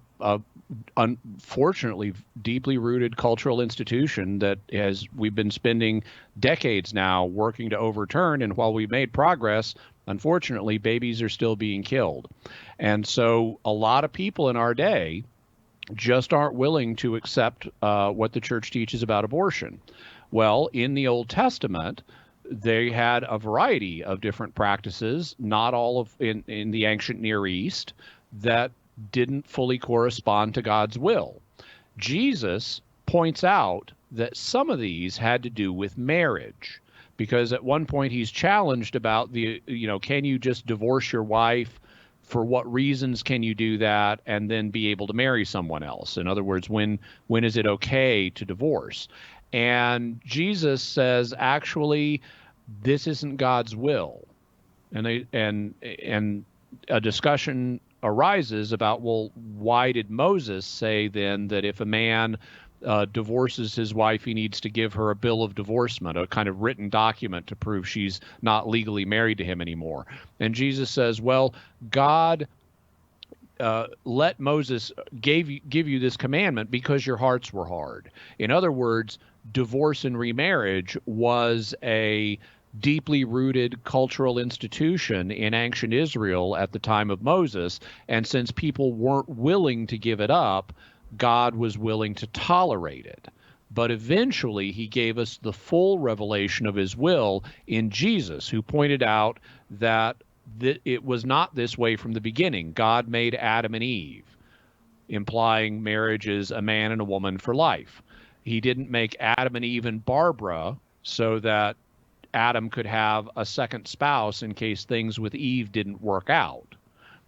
unfortunately deeply rooted cultural institution that we've been spending decades now working to overturn. And while we've made progress, unfortunately, babies are still being killed. And so a lot of people in our day just aren't willing to accept what the church teaches about abortion. Well, in the Old Testament, they had a variety of different practices, not all of in the ancient Near East, that didn't fully correspond to God's will. Jesus points out that some of these had to do with marriage, because at one point he's challenged about can you just divorce your wife? For what reasons can you do that and then be able to marry someone else? In other words, when is it okay to divorce? And Jesus says, actually, this isn't God's will. And a discussion arises about, well, why did Moses say then that if a man divorces his wife, he needs to give her a bill of divorcement, a kind of written document to prove she's not legally married to him anymore? And Jesus says, well, God let Moses give you this commandment because your hearts were hard. In other words, divorce and remarriage was a deeply rooted cultural institution in ancient Israel at the time of Moses. And since people weren't willing to give it up, God was willing to tolerate it. But eventually he gave us the full revelation of his will in Jesus, who pointed out that it was not this way from the beginning. God made Adam and Eve, implying marriage is a man and a woman for life. He didn't make Adam and Eve and Barbara so that Adam could have a second spouse in case things with Eve didn't work out.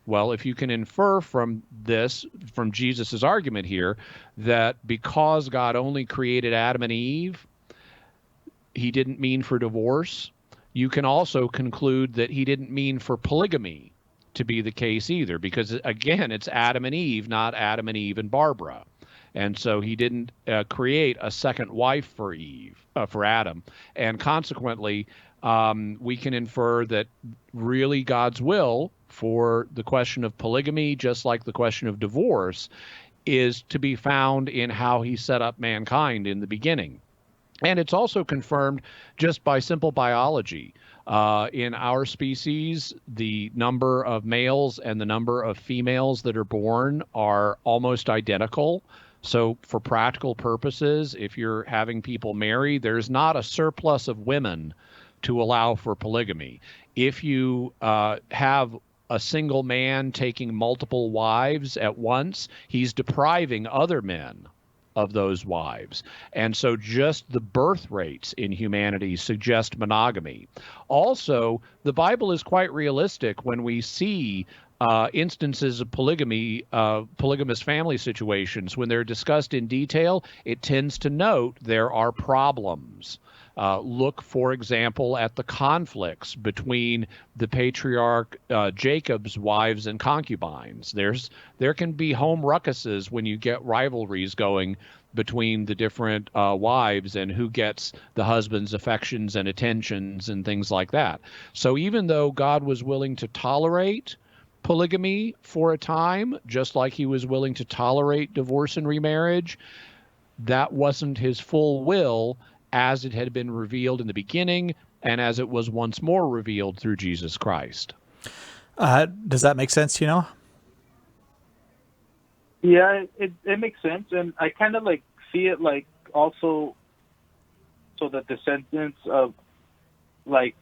Well, if you can infer from this, from Jesus's argument here, that because God only created Adam and Eve, he didn't mean for divorce, you can also conclude that he didn't mean for polygamy to be the case either, because again, it's Adam and Eve, not Adam and Eve and Barbara. And so he didn't create a second wife for for Adam. And consequently, we can infer that really God's will for the question of polygamy, just like the question of divorce, is to be found in how he set up mankind in the beginning. And it's also confirmed just by simple biology. In our species, the number of males and the number of females that are born are almost identical. So for practical purposes, if you're having people marry, there's not a surplus of women to allow for polygamy. If you have a single man taking multiple wives at once, he's depriving other men of those wives. And so just the birth rates in humanity suggest monogamy. Also, the Bible is quite realistic when we see instances of polygamy, polygamous family situations. When they're discussed in detail, it tends to note there are problems. Look, for example, at the conflicts between the patriarch Jacob's wives and concubines. There can be home ruckuses when you get rivalries going between the different wives and who gets the husband's affections and attentions and things like that. So even though God was willing to tolerate polygamy for a time, just like he was willing to tolerate divorce and remarriage, that wasn't his full will, as it had been revealed in the beginning and as it was once more revealed through Jesus Christ. Does that make sense, you know? Yeah, it makes sense. And I kind of like see it like also so the descendants of like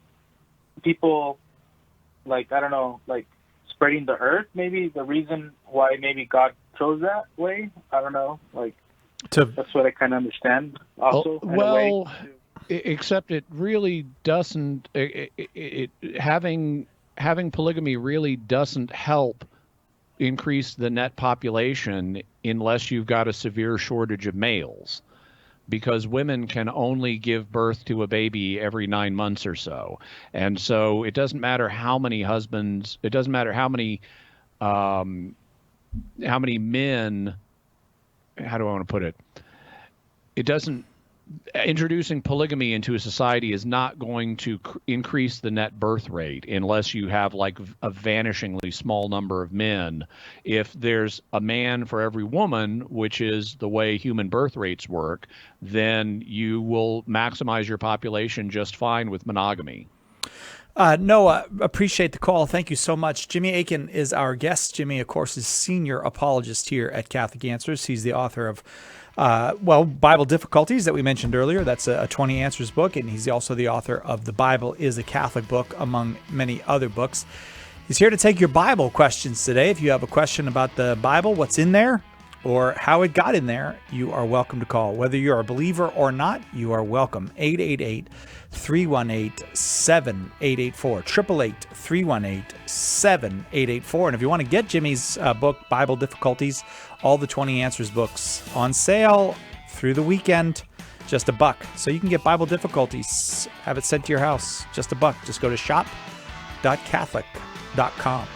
people like, I don't know, like spreading the earth, maybe the reason why maybe God chose that way. I don't know, like that's what I kind of understand also. Well, except it really doesn't. Having polygamy really doesn't help increase the net population unless you've got a severe shortage of males, because women can only give birth to a baby every 9 months or so. And so it doesn't matter how many husbands, it doesn't matter how many men, how do I want to put it? It doesn't, introducing polygamy into a society is not going to increase the net birth rate unless you have like a vanishingly small number of men. If there's a man for every woman, which is the way human birth rates work, then you will maximize your population just fine with monogamy. Noah, appreciate the call. Thank you so much. Jimmy Akin is our guest. Jimmy, of course, is senior apologist here at Catholic Answers. He's the author of Bible Difficulties that we mentioned earlier. That's a 20 Answers book, and he's also the author of The Bible is a Catholic Book, among many other books. He's here to take your Bible questions today. If you have a question about the Bible, what's in there, or how it got in there, you are welcome to call. Whether you're a believer or not, you are welcome. 888-318-7884. 888-318-7884. And if you want to get Jimmy's book, Bible Difficulties, all the 20 Answers books on sale through the weekend, just $1. So you can get Bible Difficulties, have it sent to your house, just $1. Just go to shop.catholic.com.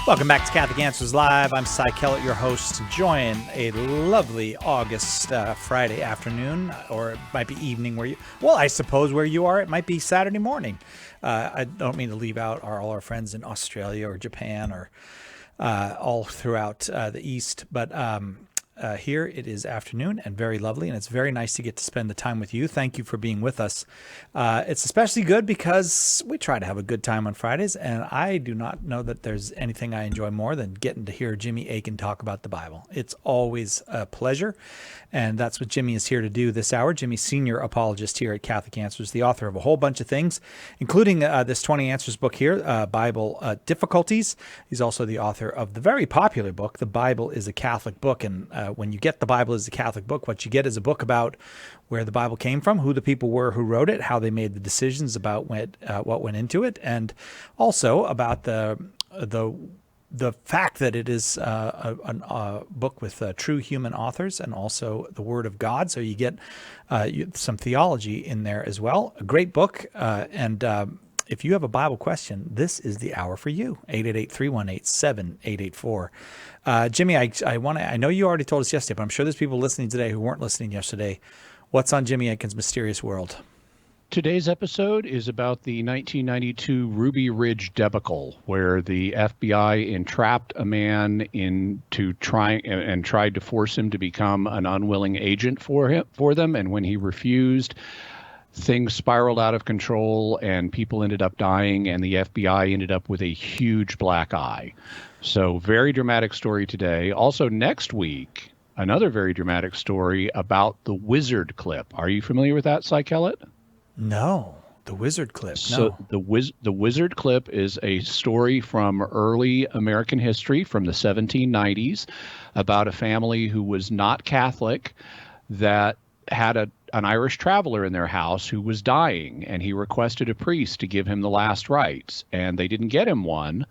Welcome back to Catholic Answers Live. I'm Cy Kellett, your host, enjoying a lovely August Friday afternoon, or it might be evening where you, well, I suppose where you are, it might be Saturday morning. I don't mean to leave out all our friends in Australia or Japan or all throughout the East, but here it is afternoon and very lovely, and it's very nice to get to spend the time with you. Thank you for being with us. It's especially good because we try to have a good time on Fridays, and I do not know that there's anything I enjoy more than getting to hear Jimmy Akin talk about the Bible. It's always a pleasure, and that's what Jimmy is here to do this hour. Jimmy's senior apologist here at Catholic Answers, the author of a whole bunch of things, including this 20 Answers book here, Bible Difficulties. He's also the author of the very popular book, The Bible is a Catholic Book, and when you get The Bible is a Catholic Book, what you get is a book about where the Bible came from, who the people were who wrote it, how they made the decisions about what went into it, and also about the fact that it is a book with true human authors and also the Word of God. So you get some theology in there as well. A great book. And if you have a Bible question, this is the hour for you. 888-318-7884. Jimmy, I know you already told us yesterday, but I'm sure there's people listening today who weren't listening yesterday. What's on Jimmy Akin's Mysterious World? Today's episode is about the 1992 Ruby Ridge debacle, where the FBI entrapped a man into tried to force him to become an unwilling agent for them, and when he refused, things spiraled out of control and people ended up dying, and the FBI ended up with a huge black eye. So very dramatic story today. Also next week, another very dramatic story about the wizard clip. Are you familiar with that, Cy Kellett? No, the wizard clip. So the wizard clip is a story from early American history from the 1790s about a family who was not Catholic that had an Irish traveler in their house who was dying, and he requested a priest to give him the last rites, and they didn't get him one.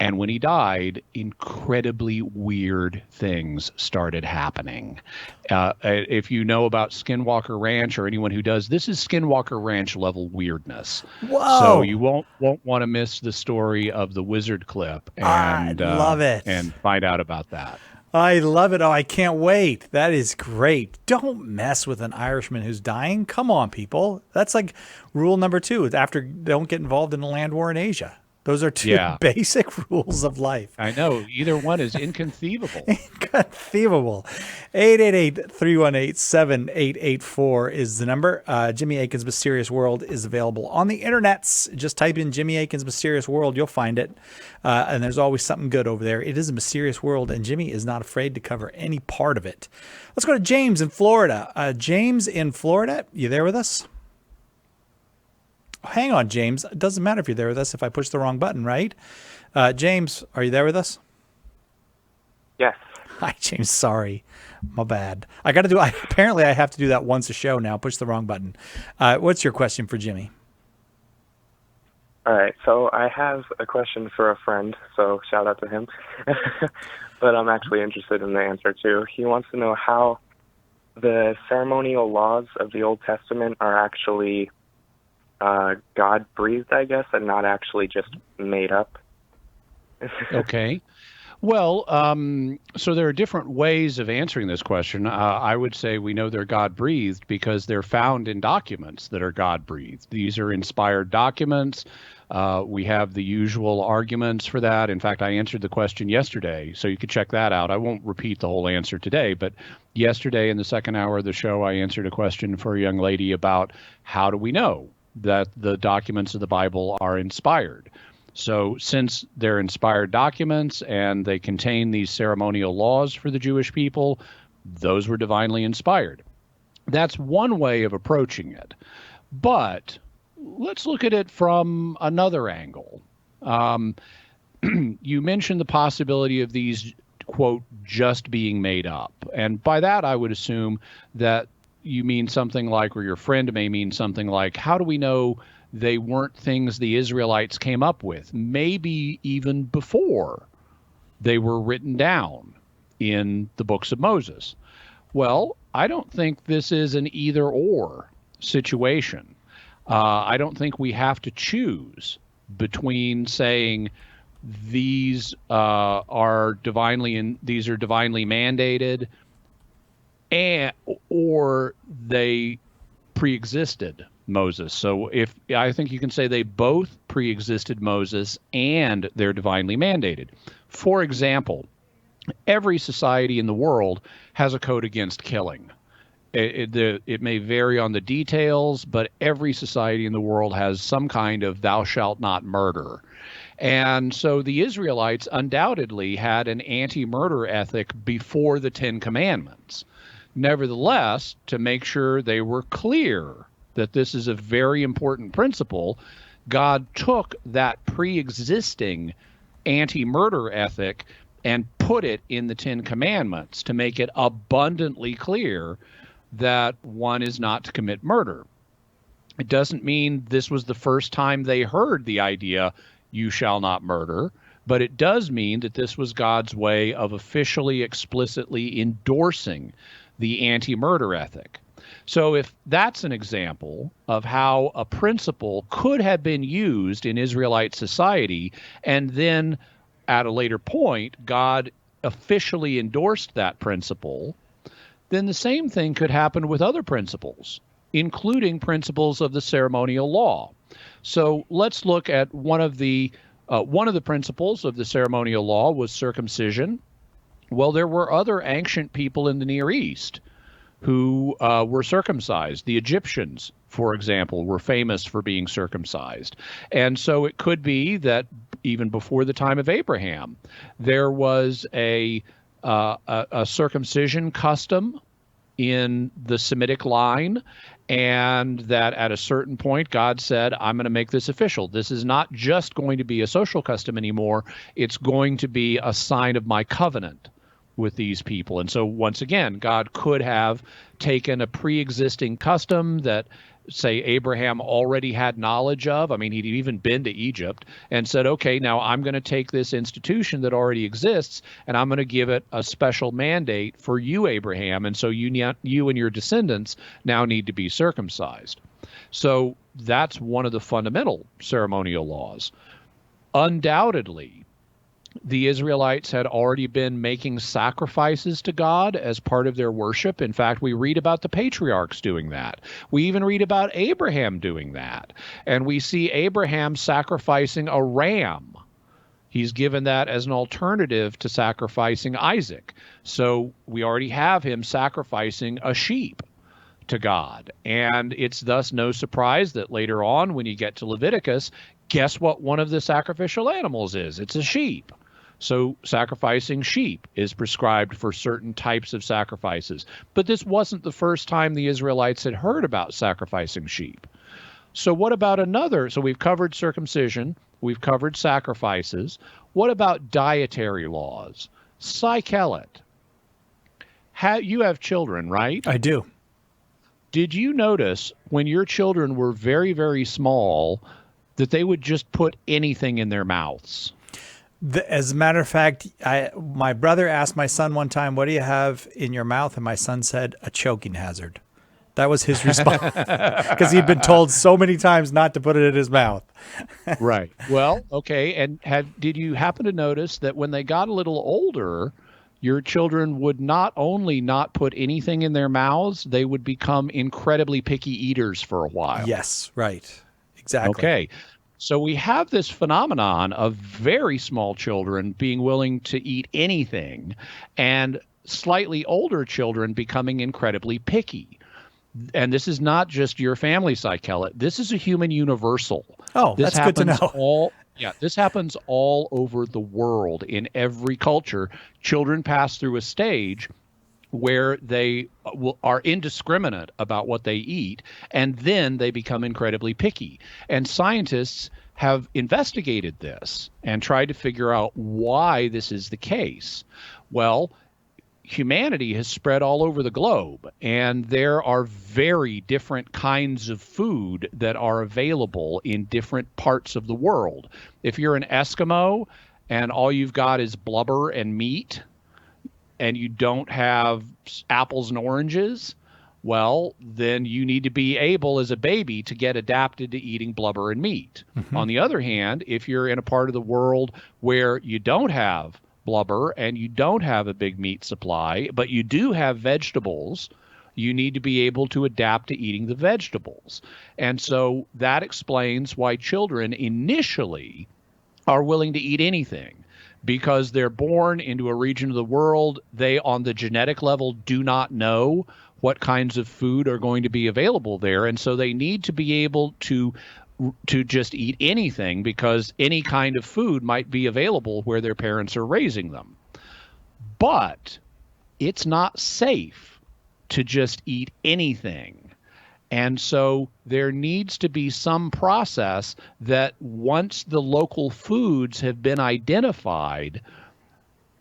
And when he died, incredibly weird things started happening. If you know about Skinwalker Ranch, or anyone who does, this is Skinwalker Ranch level weirdness. Whoa! So you won't want to miss the story of the wizard clip. And I love it. And find out about that. I love it. Oh, I can't wait. That is great. Don't mess with an Irishman who's dying. Come on, people. That's like rule number 2. Don't get involved in a land war in Asia. Those are two basic rules of life. I know. Either one is inconceivable. Inconceivable. 888-318-7884 is the number. Jimmy Akin's Mysterious World is available on the internets. Just type in Jimmy Akin's Mysterious World. You'll find it. And there's always something good over there. It is a mysterious world, and Jimmy is not afraid to cover any part of it. Let's go to James in Florida. James in Florida, you there with us? Hang on, James. It doesn't matter if you're there with us if I push the wrong button, right? James, are you there with us? Yes. Hi, James. Sorry. My bad. Apparently I have to do that once a show now, push the wrong button. What's your question for Jimmy? All right. So I have a question for a friend, so shout out to him. But I'm actually interested in the answer, too. He wants to know how the ceremonial laws of the Old Testament are actually God-breathed, I guess, and not actually just made up. Okay. Well, so there are different ways of answering this question. I would say we know they're God-breathed because they're found in documents that are God-breathed. These are inspired documents. We have the usual arguments for that. In fact, I answered the question yesterday, so you could check that out. I won't repeat the whole answer today, but yesterday in the second hour of the show, I answered a question for a young lady about how do we know that the documents of the Bible are inspired. So since they're inspired documents and they contain these ceremonial laws for the Jewish people, those were divinely inspired. That's one way of approaching it. But let's look at it from another angle. You mentioned the possibility of these, quote, just being made up. And by that, I would assume that you mean something like, or your friend may mean something like, how do we know they weren't things the Israelites came up with, maybe even before they were written down in the books of Moses? Well, I don't think this is an either-or situation. I don't think we have to choose between saying these are divinely mandated, or they pre-existed Moses. So I think you can say they both pre-existed Moses and they're divinely mandated. For example, every society in the world has a code against killing. It may vary on the details, but every society in the world has some kind of thou shalt not murder. And so the Israelites undoubtedly had an anti-murder ethic before the Ten Commandments. Nevertheless, to make sure they were clear that this is a very important principle, God took that pre-existing anti-murder ethic and put it in the Ten Commandments to make it abundantly clear that one is not to commit murder. It doesn't mean this was the first time they heard the idea, you shall not murder, but it does mean that this was God's way of officially, explicitly endorsing the anti-murder ethic. So if that's an example of how a principle could have been used in Israelite society, and then at a later point, God officially endorsed that principle, then the same thing could happen with other principles, including principles of the ceremonial law. So let's look at one of the principles of the ceremonial law was circumcision. Well, there were other ancient people in the Near East who were circumcised. The Egyptians, for example, were famous for being circumcised. And so it could be that even before the time of Abraham, there was a circumcision custom in the Semitic line, and that at a certain point, God said, I'm going to make this official. This is not just going to be a social custom anymore. It's going to be a sign of my covenant with these people. And so once again, God could have taken a pre-existing custom that, say, Abraham already had knowledge of. I mean, he'd even been to Egypt, and said, okay, now I'm going to take this institution that already exists and I'm going to give it a special mandate for you, Abraham. And so you and your descendants now need to be circumcised. So that's one of the fundamental ceremonial laws. Undoubtedly, the Israelites had already been making sacrifices to God as part of their worship. In fact, we read about the patriarchs doing that. We even read about Abraham doing that. And we see Abraham sacrificing a ram. He's given that as an alternative to sacrificing Isaac. So we already have him sacrificing a sheep to God. And it's thus no surprise that later on, when you get to Leviticus, guess what one of the sacrificial animals is? It's a sheep. So sacrificing sheep is prescribed for certain types of sacrifices. But this wasn't the first time the Israelites had heard about sacrificing sheep. So what about another? So we've covered circumcision. We've covered sacrifices. What about dietary laws? Psychelet. You have children, right? I do. Did you notice when your children were very, very small that they would just put anything in their mouths? As a matter of fact, my brother asked my son one time, what do you have in your mouth? And my son said, a choking hazard. That was his response, because he'd been told so many times not to put it in his mouth. Right. Well, okay. And did you happen to notice that when they got a little older, your children would not only not put anything in their mouths, they would become incredibly picky eaters for a while? Yes, right. Exactly. Okay. So we have this phenomenon of very small children being willing to eat anything, and slightly older children becoming incredibly picky. And this is not just your family, Psychelet. This is a human universal. Oh, that's good to know. This happens all over the world. In every culture, children pass through a stage where they are indiscriminate about what they eat, and then they become incredibly picky. And scientists have investigated this and tried to figure out why this is the case. Well, humanity has spread all over the globe, and there are very different kinds of food that are available in different parts of the world. If you're an Eskimo and all you've got is blubber and meat, and you don't have apples and oranges, well, then you need to be able as a baby to get adapted to eating blubber and meat. On the other hand, if you're in a part of the world where you don't have blubber and you don't have a big meat supply, but you do have vegetables, you need to be able to adapt to eating the vegetables. And so that explains why children initially are willing to eat anything, because they're born into a region of the world they, on the genetic level, do not know what kinds of food are going to be available there. And so they need to be able to just eat anything, because any kind of food might be available where their parents are raising them. But it's not safe to just eat anything. And so there needs to be some process that once the local foods have been identified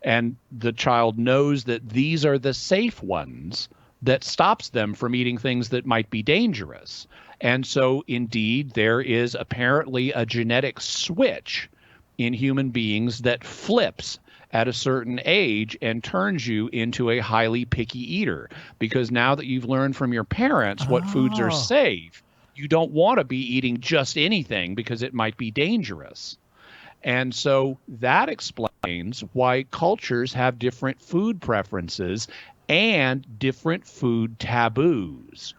and the child knows that these are the safe ones, that stops them from eating things that might be dangerous. And so, indeed, there is apparently a genetic switch in human beings that flips at a certain age and turns you into a highly picky eater. Because now that you've learned from your parents what foods are safe, you don't want to be eating just anything because it might be dangerous. And so that explains why cultures have different food preferences and different food taboos.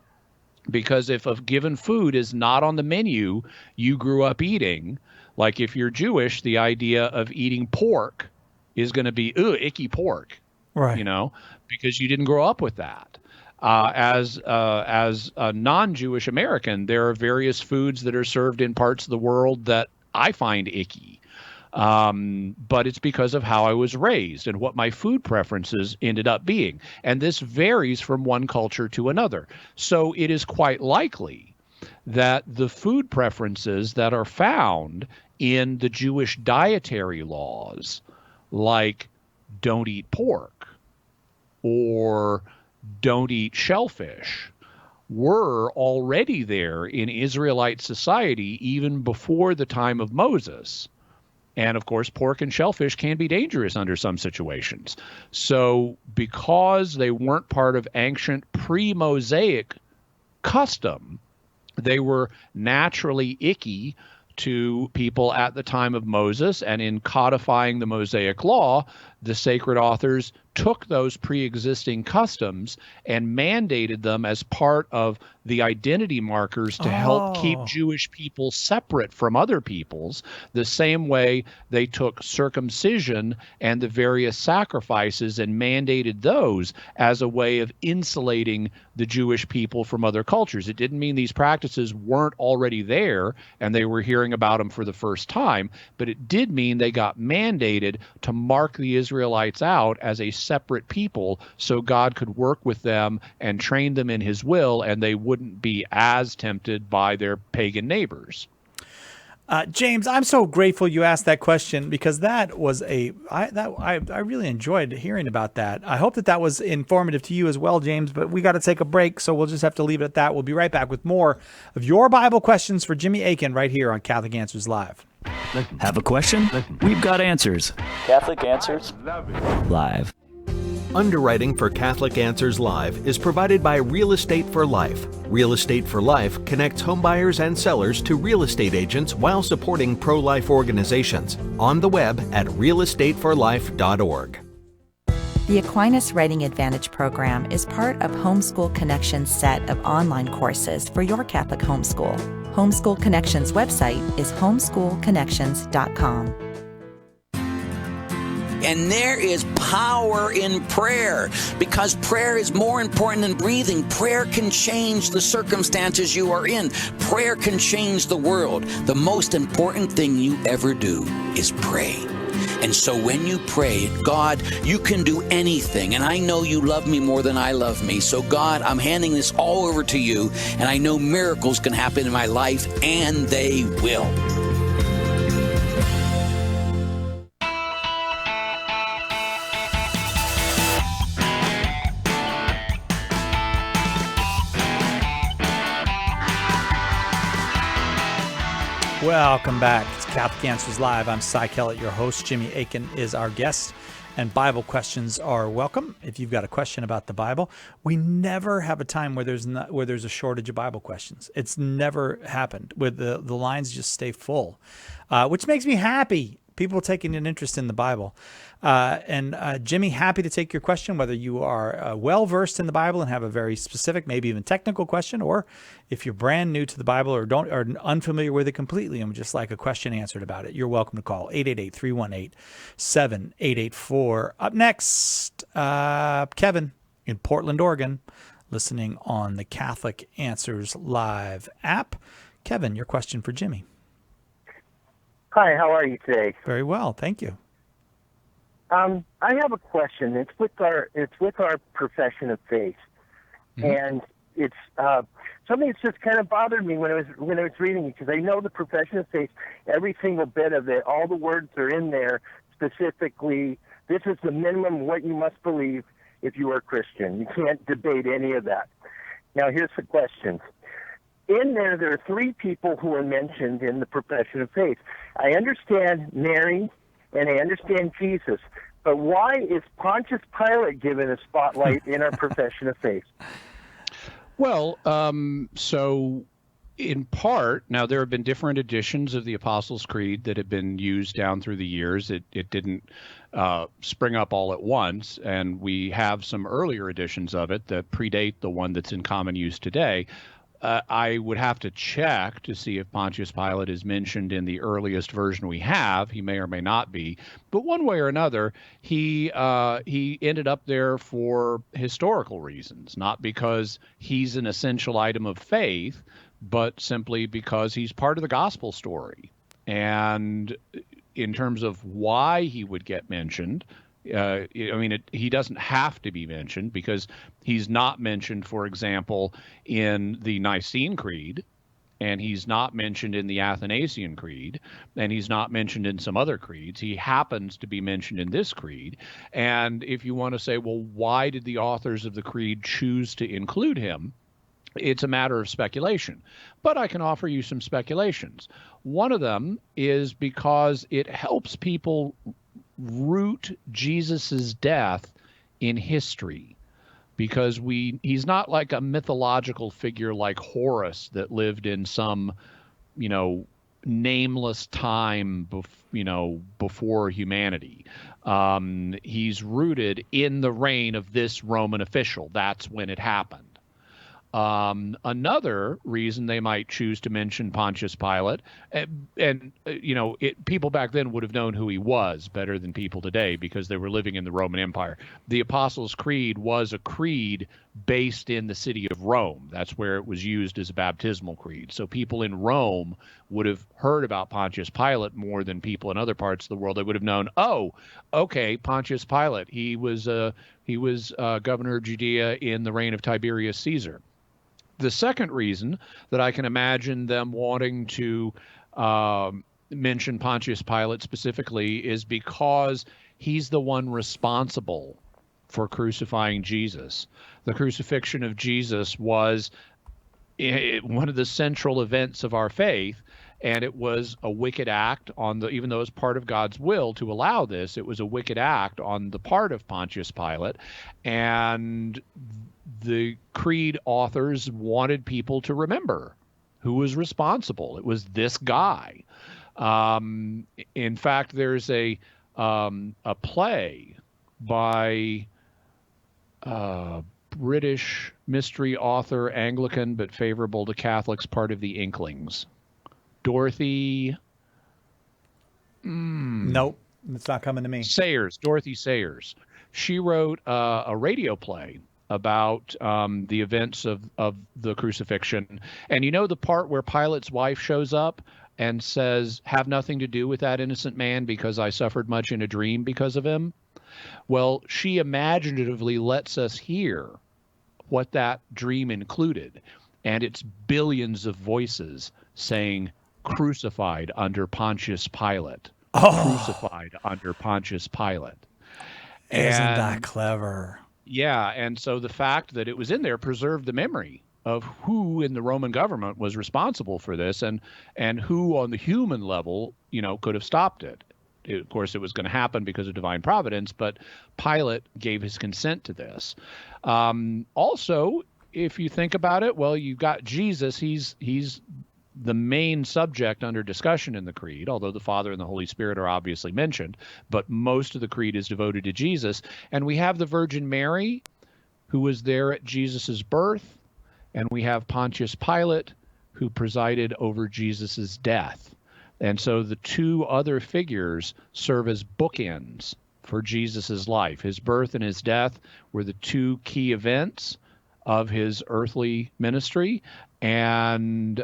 Because if a given food is not on the menu you grew up eating, like if you're Jewish, the idea of eating pork is going to be, icky pork, right? You know, because you didn't grow up with that. As a non-Jewish American, there are various foods that are served in parts of the world that I find icky. But it's because of how I was raised and what my food preferences ended up being. And this varies from one culture to another. So it is quite likely that the food preferences that are found in the Jewish dietary laws, like don't eat pork or don't eat shellfish, were already there in Israelite society even before the time of Moses. And of course, pork and shellfish can be dangerous under some situations. So because they weren't part of ancient pre-Mosaic custom, they were naturally icky to people at the time of Moses. And in codifying the Mosaic law, the sacred authors took those pre-existing customs and mandated them as part of the identity markers to help keep Jewish people separate from other peoples, the same way they took circumcision and the various sacrifices and mandated those as a way of insulating the Jewish people from other cultures. It didn't mean these practices weren't already there and they were hearing about them for the first time, but it did mean they got mandated to mark the Israelites out as a separate people so God could work with them and train them in his will, and they wouldn't be as tempted by their pagan neighbors. James, I'm so grateful you asked that question, because that was I really enjoyed hearing about that. I hope that was informative to you as well, James, but we got to take a break, so we'll just have to leave it at that. We'll be right back with more of your Bible questions for Jimmy Akin right here on Catholic Answers Live. Have a question? We've got answers. Catholic Answers Live. Underwriting for Catholic Answers Live is provided by Real Estate for Life. Real Estate for Life connects homebuyers and sellers to real estate agents while supporting pro-life organizations. On the web at realestateforlife.org. The Aquinas Writing Advantage program is part of Homeschool Connections' set of online courses for your Catholic homeschool. Homeschool Connections' website is homeschoolconnections.com. And there is power in prayer, because prayer is more important than breathing. Prayer can change the circumstances you are in. Prayer can change the world. The most important thing you ever do is pray. And so when you pray, God, you can do anything. And I know you love me more than I love me. So God, I'm handing this all over to you. And I know miracles can happen in my life, and they will. Welcome back. It's Catholic Answers Live. I'm Cy Kellett, your host. Jimmy Akin is our guest. And Bible questions are welcome. If you've got a question about the Bible, we never have a time where there's a shortage of Bible questions. It's never happened. Where the lines just stay full, which makes me happy. People taking an interest in the Bible. And Jimmy, happy to take your question, whether you are well-versed in the Bible and have a very specific, maybe even technical question, or if you're brand new to the Bible or are unfamiliar with it completely and would just like a question answered about it, you're welcome to call 888-318-7884. Up next, Kevin in Portland, Oregon, listening on the Catholic Answers Live app. Kevin, your question for Jimmy. Hi, how are you today? Very well, thank you. I have a question. It's with our profession of faith, and it's something that's just kind of bothered me when I was reading it, because I know the profession of faith, every single bit of it, all the words are in there specifically. This is the minimum what you must believe if you are a Christian. You can't debate any of that. Now, here's the question. In there are three people who are mentioned in the profession of faith. I understand Mary and I understand Jesus, but why is Pontius Pilate given a spotlight in our profession of faith? Well, so in part, now there have been different editions of the Apostles' Creed that have been used down through the years. It didn't spring up all at once, and we have some earlier editions of it that predate the one that's in common use today. I would have to check to see if Pontius Pilate is mentioned in the earliest version we have. He may or may not be. But one way or another, he ended up there for historical reasons, not because he's an essential item of faith, but simply because he's part of the gospel story. And in terms of why he would get mentioned, he doesn't have to be mentioned, because he's not mentioned, for example, in the Nicene Creed, and he's not mentioned in the Athanasian Creed, and he's not mentioned in some other creeds. He happens to be mentioned in this creed. And if you want to say, well, why did the authors of the creed choose to include him? It's a matter of speculation. But I can offer you some speculations. One of them is because it helps people root Jesus's death in history, because he's not like a mythological figure like Horus that lived in some, nameless time, before humanity. He's rooted in the reign of this Roman official. That's when it happened. Another reason they might choose to mention Pontius Pilate, people back then would have known who he was better than people today, because they were living in the Roman Empire. The Apostles' Creed was a creed based in the city of Rome. That's where it was used as a baptismal creed. So people in Rome would have heard about Pontius Pilate more than people in other parts of the world. They would have known, oh, okay, Pontius Pilate, he was governor of Judea in the reign of Tiberius Caesar. The second reason that I can imagine them wanting to mention Pontius Pilate specifically is because he's the one responsible for crucifying Jesus. The crucifixion of Jesus was one of the central events of our faith, and it was a wicked act even though it's part of God's will to allow this, it was a wicked act on the part of Pontius Pilate, and the creed authors wanted people to remember who was responsible. It was this guy. In fact, there's a play by British mystery author, Anglican but favorable to Catholics, part of the Inklings. Dorothy. Nope, it's not coming to me. Dorothy Sayers. She wrote a radio play about the events of the crucifixion. And the part where Pilate's wife shows up and says, have nothing to do with that innocent man because I suffered much in a dream because of him? Well, she imaginatively lets us hear what that dream included. And it's billions of voices saying, crucified under Pontius Pilate. Crucified under Pontius Pilate. Isn't that clever? Yeah, and so the fact that it was in there preserved the memory of who in the Roman government was responsible for this, and who on the human level, could have stopped it. of course, it was going to happen because of divine providence, but Pilate gave his consent to this. Also, if you think about it, well, you've got Jesus. He's the main subject under discussion in the creed, although the Father and the Holy Spirit are obviously mentioned, but most of the creed is devoted to Jesus. And we have the Virgin Mary, who was there at Jesus's birth, and we have Pontius Pilate, who presided over Jesus's death. And so the two other figures serve as bookends for Jesus's life. His birth and his death were the two key events of his earthly ministry, and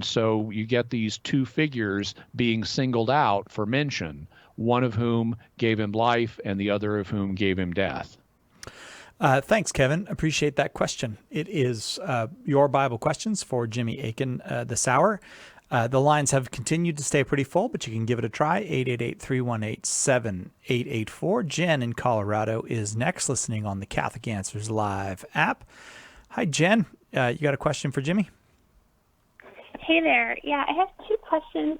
so you get these two figures being singled out for mention, one of whom gave him life and the other of whom gave him death. Thanks, Kevin. Appreciate that question. It is your Bible questions for Jimmy Akin this hour. The lines have continued to stay pretty full, but you can give it a try. 888-318-7884. Jen in Colorado is next, listening on the Catholic Answers Live app. Hi, Jen. You got a question for Jimmy? Hey there. Yeah, I have two questions.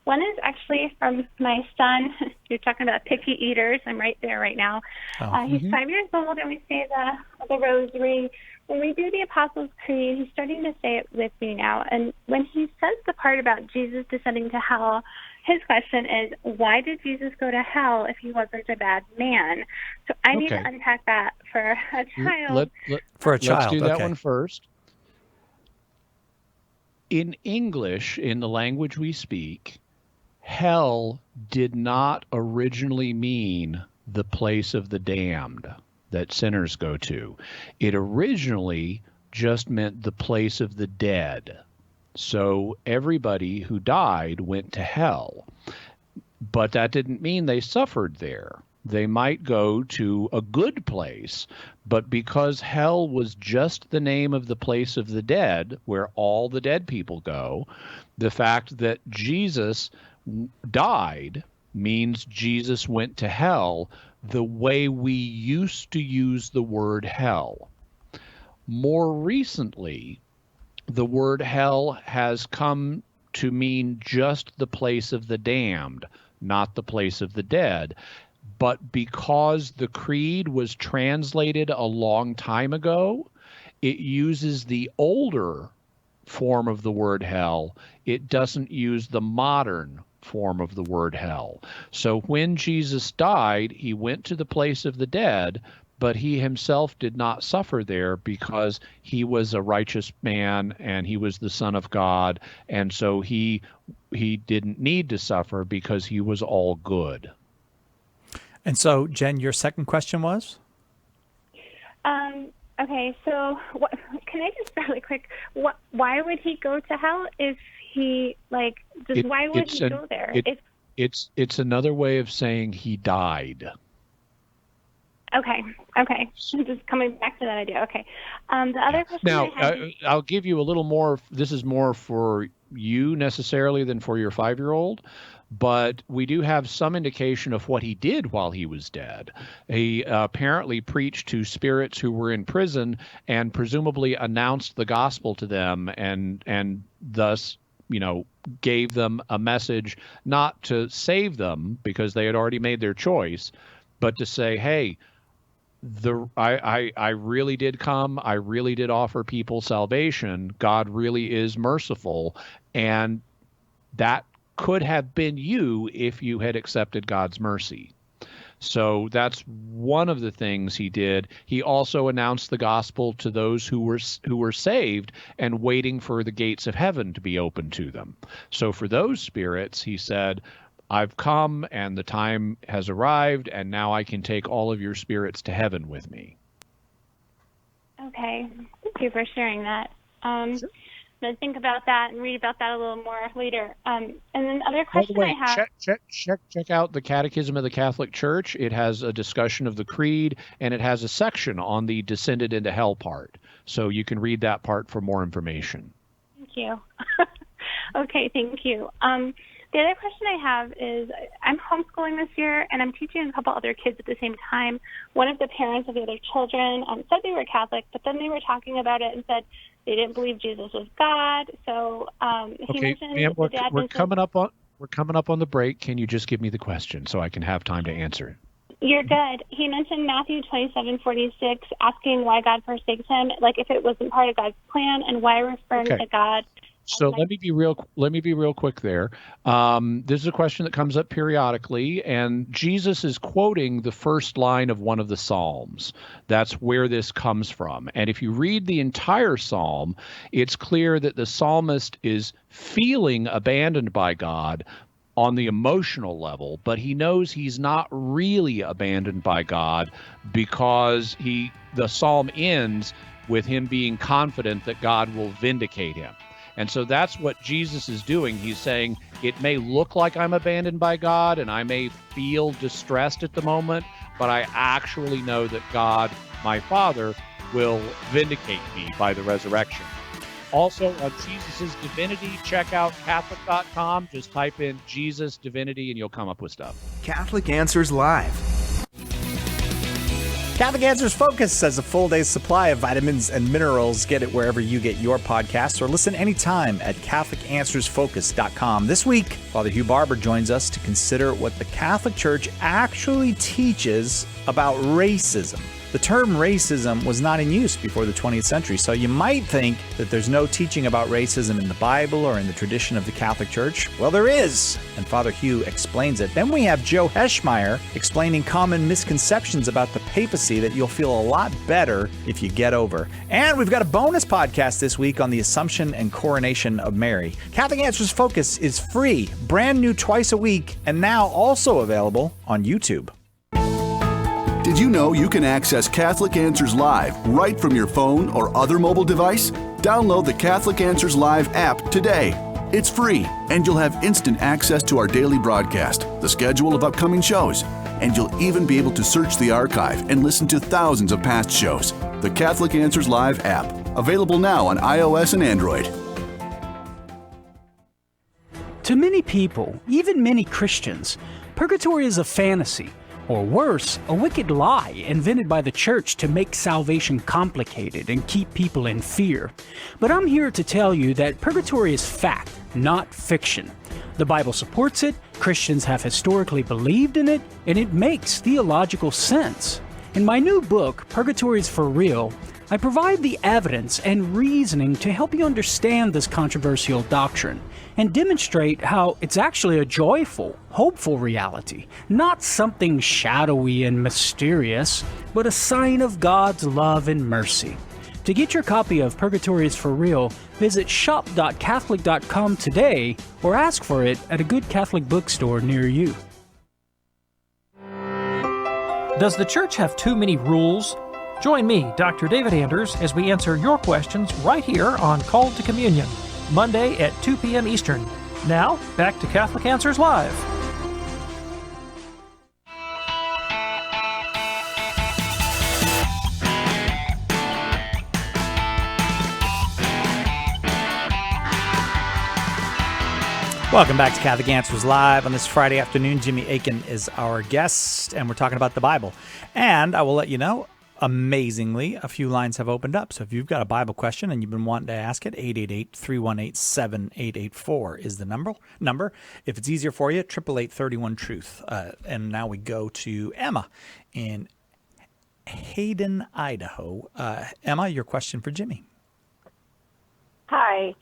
One is actually from my son. You're talking about picky eaters. I'm right there right now. He's 5 years old, and we say the rosary. When we do the Apostles' Creed, he's starting to say it with me now. And when he says the part about Jesus descending to hell, his question is, why did Jesus go to hell if he wasn't a bad man? So I need to unpack that for a child. Let's do that one first. In English, in the language we speak, hell did not originally mean the place of the damned that sinners go to. It originally just meant the place of the dead. So everybody who died went to hell. But that didn't mean they suffered there. They might go to a good place, but because hell was just the name of the place of the dead, where all the dead people go, the fact that Jesus died means Jesus went to hell the way we used to use the word hell. More recently, the word hell has come to mean just the place of the damned, not the place of the dead. But because the creed was translated a long time ago, it uses the older form of the word hell. It doesn't use the modern form of the word hell. So when Jesus died, he went to the place of the dead, but he himself did not suffer there because he was a righteous man and he was the Son of God. And so he didn't need to suffer because he was all good. And so, Jen, your second question was? Okay, so can I just really quick, why would he go to hell if he, why would he go there? It's another way of saying he died. Okay. Just coming back to that idea. Okay. The other question now, I had... I'll give you a little more. This is more for you necessarily than for your 5-year-old. But we do have some indication of what he did while he was dead. He apparently preached to spirits who were in prison and presumably announced the gospel to them and thus, gave them a message not to save them because they had already made their choice, but to say, hey, I really did come. I really did offer people salvation. God really is merciful. And that could have been you if you had accepted God's mercy. So that's one of the things he did. He also announced the gospel to those who were saved and waiting for the gates of heaven to be open to them. So for those spirits, he said, I've come and the time has arrived, and now I can take all of your spirits to heaven with me. Okay. Thank you for sharing that. Sure. To think about that and read about that a little more later. And then the other question I have... Check out the Catechism of the Catholic Church. It has a discussion of the Creed, and it has a section on the descended into hell part. So you can read that part for more information. Thank you. Okay, thank you. The other question I have is, I'm homeschooling this year, and I'm teaching a couple other kids at the same time. One of the parents of the other children said they were Catholic, but then they were talking about it and said they didn't believe Jesus was God. So he mentioned ma'am, we're coming up We're coming up on the break. Can you just give me the question so I can have time to answer it? You're good. He mentioned Matthew 27:46, asking why God forsakes him, like if it wasn't part of God's plan, and why referring to God. So let me be real quick there. This is a question that comes up periodically, and Jesus is quoting the first line of one of the Psalms. That's where this comes from. And if you read the entire Psalm, it's clear that the psalmist is feeling abandoned by God on the emotional level, but he knows he's not really abandoned by God because the psalm ends with him being confident that God will vindicate him. And so that's what Jesus is doing. He's saying, it may look like I'm abandoned by God and I may feel distressed at the moment, but I actually know that God, my Father, will vindicate me by the resurrection. Also, on Jesus' divinity, check out Catholic.com. Just type in Jesus Divinity and you'll come up with stuff. Catholic Answers Live. Catholic Answers Focus has a full day's supply of vitamins and minerals. Get it wherever you get your podcasts or listen anytime at CatholicAnswersFocus.com. This week, Father Hugh Barber joins us to consider what the Catholic Church actually teaches about racism. The term racism was not in use before the 20th century, so you might think that there's no teaching about racism in the Bible or in the tradition of the Catholic Church. Well, there is, and Father Hugh explains it. Then we have Joe Heschmeyer explaining common misconceptions about the papacy that you'll feel a lot better if you get over. And we've got a bonus podcast this week on the Assumption and Coronation of Mary. Catholic Answers Focus is free, brand new twice a week, and now also available on YouTube. Did you know you can access Catholic Answers Live right from your phone or other mobile device? Download the Catholic Answers Live app today. It's free, and you'll have instant access to our daily broadcast, the schedule of upcoming shows, and you'll even be able to search the archive and listen to thousands of past shows. The Catholic Answers Live app, available now on iOS and Android. To many people, even many Christians, purgatory is a fantasy. Or worse, a wicked lie invented by the church to make salvation complicated and keep people in fear. But I'm here to tell you that purgatory is fact, not fiction. The Bible supports it, Christians have historically believed in it, and it makes theological sense. In my new book, Purgatory is for Real, I provide the evidence and reasoning to help you understand this controversial doctrine and demonstrate how it's actually a joyful, hopeful reality, not something shadowy and mysterious, but a sign of God's love and mercy. To get your copy of Purgatory is for Real, visit shop.catholic.com today or ask for it at a good Catholic bookstore near you. Does the church have too many rules? Join me, Dr. David Anders, as we answer your questions right here on Called to Communion, Monday at 2 p.m. Eastern. Now, back to Catholic Answers Live. Welcome back to Catholic Answers Live. On this Friday afternoon, Jimmy Akin is our guest, and we're talking about the Bible. And I will let you know, amazingly, a few lines have opened up. So if you've got a Bible question and you've been wanting to ask it, 888-318-7884 is the number. If it's easier for you, 888-31-TRUTH. And now we go to Emma in Hayden, Idaho. Emma, your question for Jimmy. Hi.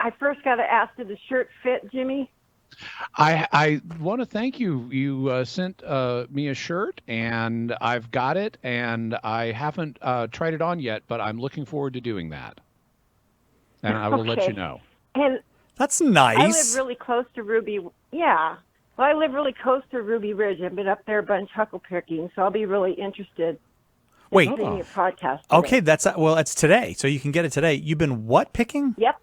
I first got to ask, did the shirt fit, Jimmy? I want to thank you. You sent me a shirt, and I've got it, and I haven't tried it on yet, but I'm looking forward to doing that. And I will let you know. And that's nice. I live really close to Ruby. Yeah. Well, I live really close to Ruby Ridge. I've been up there a bunch hucklepicking, so I'll be really interested. Wait. In seeing your podcast today. Okay, it's today, so you can get it today. You've been what picking? Yep.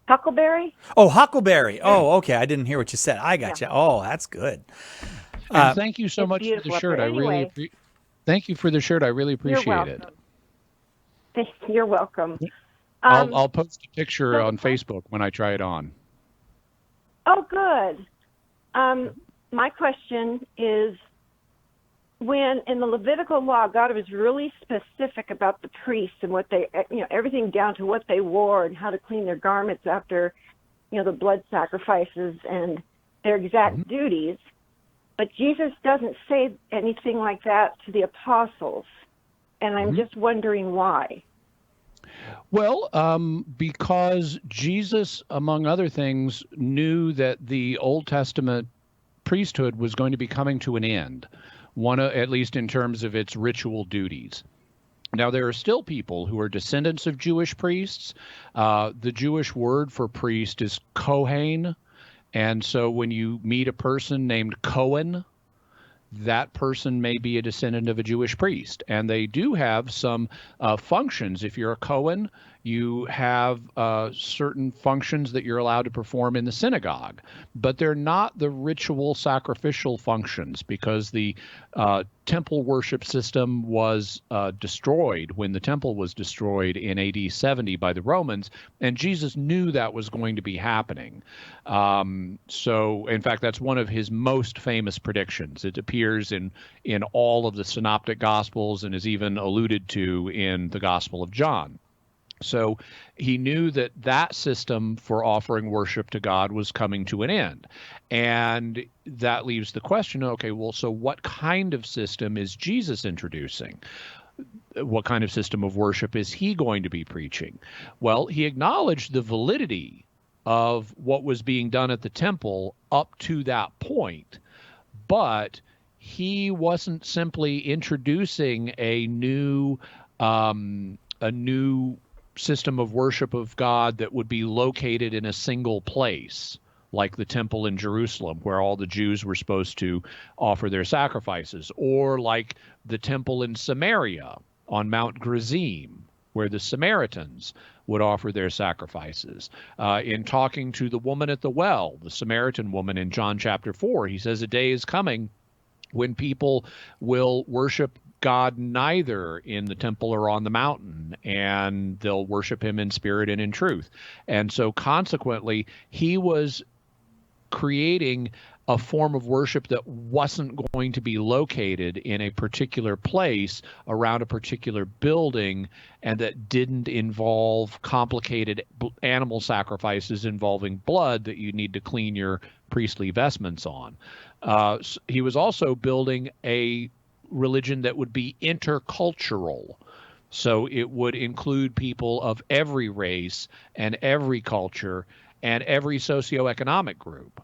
Huckleberry? Oh, huckleberry. Oh, okay. I didn't hear what you said. I got you. Oh, that's good. And thank you so much for the shirt. Thank you for the shirt. I really appreciate it. You're welcome. I'll post a picture on Facebook when I try it on. Oh, good. My question is, when in the Levitical law, God was really specific about the priests and what they, everything down to what they wore and how to clean their garments after the blood sacrifices and their exact duties. But Jesus doesn't say anything like that to the apostles. And I'm just wondering why. Well, because Jesus, among other things, knew that the Old Testament priesthood was going to be coming to an end, at least in terms of its ritual duties. Now, there are still people who are descendants of Jewish priests. The Jewish word for priest is Kohen. And so when you meet a person named Cohen, that person may be a descendant of a Jewish priest. And they do have some functions. If you're a Cohen, you have certain functions that you're allowed to perform in the synagogue. But they're not the ritual sacrificial functions, because the temple worship system was destroyed when the temple was destroyed in AD 70 by the Romans, and Jesus knew that was going to be happening. So, in fact, that's one of his most famous predictions. It appears in all of the synoptic gospels and is even alluded to in the Gospel of John. So he knew that that system for offering worship to God was coming to an end. And that leaves the question, okay, well, so what kind of system is Jesus introducing? What kind of system of worship is he going to be preaching? Well, he acknowledged the validity of what was being done at the temple up to that point, but he wasn't simply introducing a new system of worship of God that would be located in a single place, like the temple in Jerusalem, where all the Jews were supposed to offer their sacrifices, or like the temple in Samaria on Mount Gerizim, where the Samaritans would offer their sacrifices. In talking to the woman at the well, the Samaritan woman in John chapter 4, he says, a day is coming when people will worship God neither in the temple or on the mountain, and they'll worship him in spirit and in truth. And so consequently, he was creating a form of worship that wasn't going to be located in a particular place around a particular building, and that didn't involve complicated animal sacrifices involving blood that you need to clean your priestly vestments on. He was also building a religion that would be intercultural. So it would include people of every race and every culture and every socioeconomic group.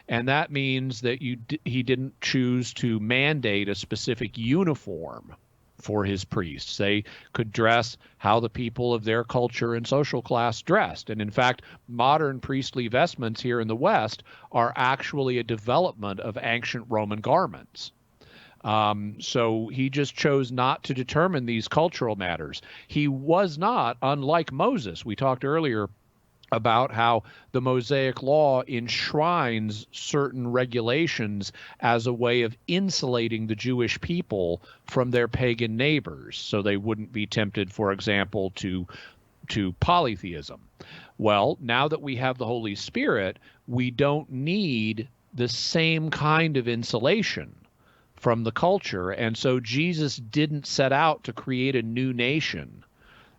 And that means that he didn't choose to mandate a specific uniform for his priests. They could dress how the people of their culture and social class dressed. And in fact, modern priestly vestments here in the West are actually a development of ancient Roman garments. So he just chose not to determine these cultural matters. He was not, unlike Moses. We talked earlier about how the Mosaic Law enshrines certain regulations as a way of insulating the Jewish people from their pagan neighbors, so they wouldn't be tempted, for example, to polytheism. Well, now that we have the Holy Spirit, we don't need the same kind of insulation from the culture, and so Jesus didn't set out to create a new nation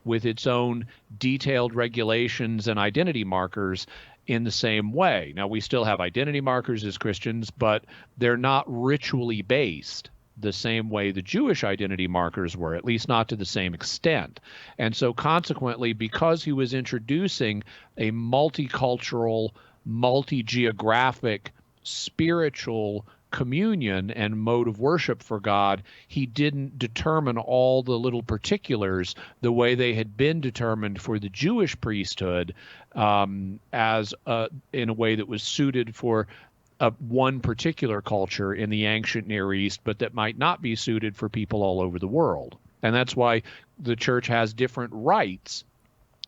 with its own detailed regulations and identity markers in the same way. Now, we still have identity markers as Christians, but they're not ritually based the same way the Jewish identity markers were, at least not to the same extent. And so consequently, because he was introducing a multicultural, multi-geographic, spiritual communion and mode of worship for God, he didn't determine all the little particulars the way they had been determined for the Jewish priesthood, in a way that was suited for one particular culture in the ancient Near East, but that might not be suited for people all over the world. And that's why the church has different rites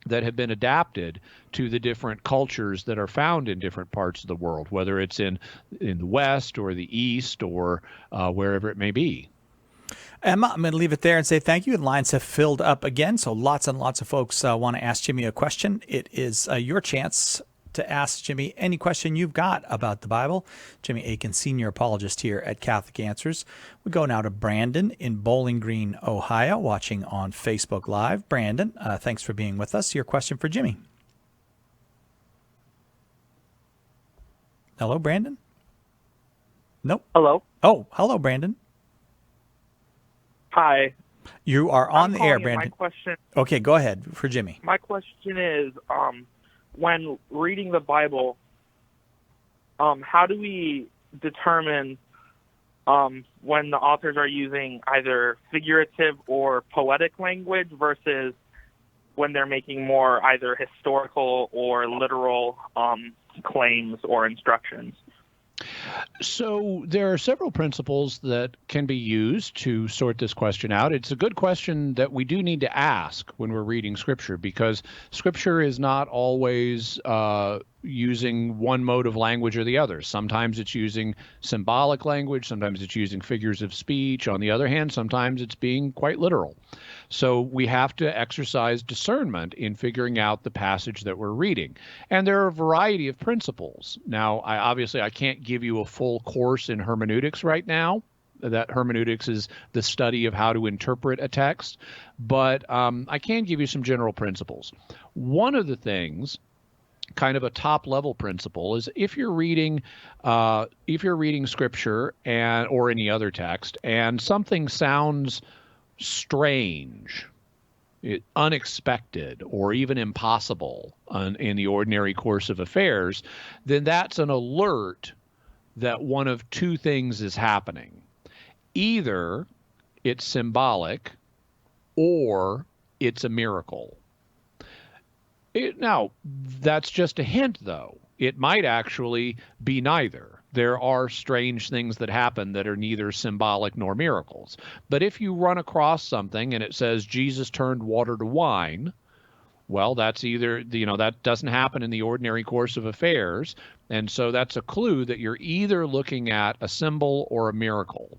that have been adapted to the different cultures that are found in different parts of the world, whether it's in the West or the East or wherever it may be. Emma, I'm going to leave it there and say thank you. And lines have filled up again, so lots and lots of folks want to ask Jimmy a question. It is your chance to ask Jimmy any question you've got about the Bible. Jimmy Akin, senior apologist here at Catholic Answers. We go now to Brandon in Bowling Green, Ohio, watching on Facebook Live. Brandon, thanks for being with us. Your question for Jimmy. Hello, Brandon? Nope. Hello. Oh, hello, Brandon. Hi. You are on I'm the air, calling in. Brandon. My question. Okay, go ahead for Jimmy. My question is, when reading the Bible, how do we determine when the authors are using either figurative or poetic language versus when they're making more either historical or literal claims or instructions? So there are several principles that can be used to sort this question out. It's a good question that we do need to ask when we're reading Scripture, because Scripture is not always using one mode of language or the other. Sometimes it's using symbolic language, sometimes it's using figures of speech. On the other hand, sometimes it's being quite literal. So we have to exercise discernment in figuring out the passage that we're reading. And there are a variety of principles. Now, I can't give you a full course in hermeneutics right now. That hermeneutics is the study of how to interpret a text. But I can give you some general principles. One of the things, kind of a top-level principle, is if you're reading Scripture or any other text, and something sounds strange, unexpected, or even impossible in the ordinary course of affairs, then that's an alert that one of two things is happening. Either it's symbolic or it's a miracle. Now, that's just a hint, though. It might actually be neither. There are strange things that happen that are neither symbolic nor miracles. But if you run across something and it says Jesus turned water to wine, well, that's either, that doesn't happen in the ordinary course of affairs. And so that's a clue that you're either looking at a symbol or a miracle.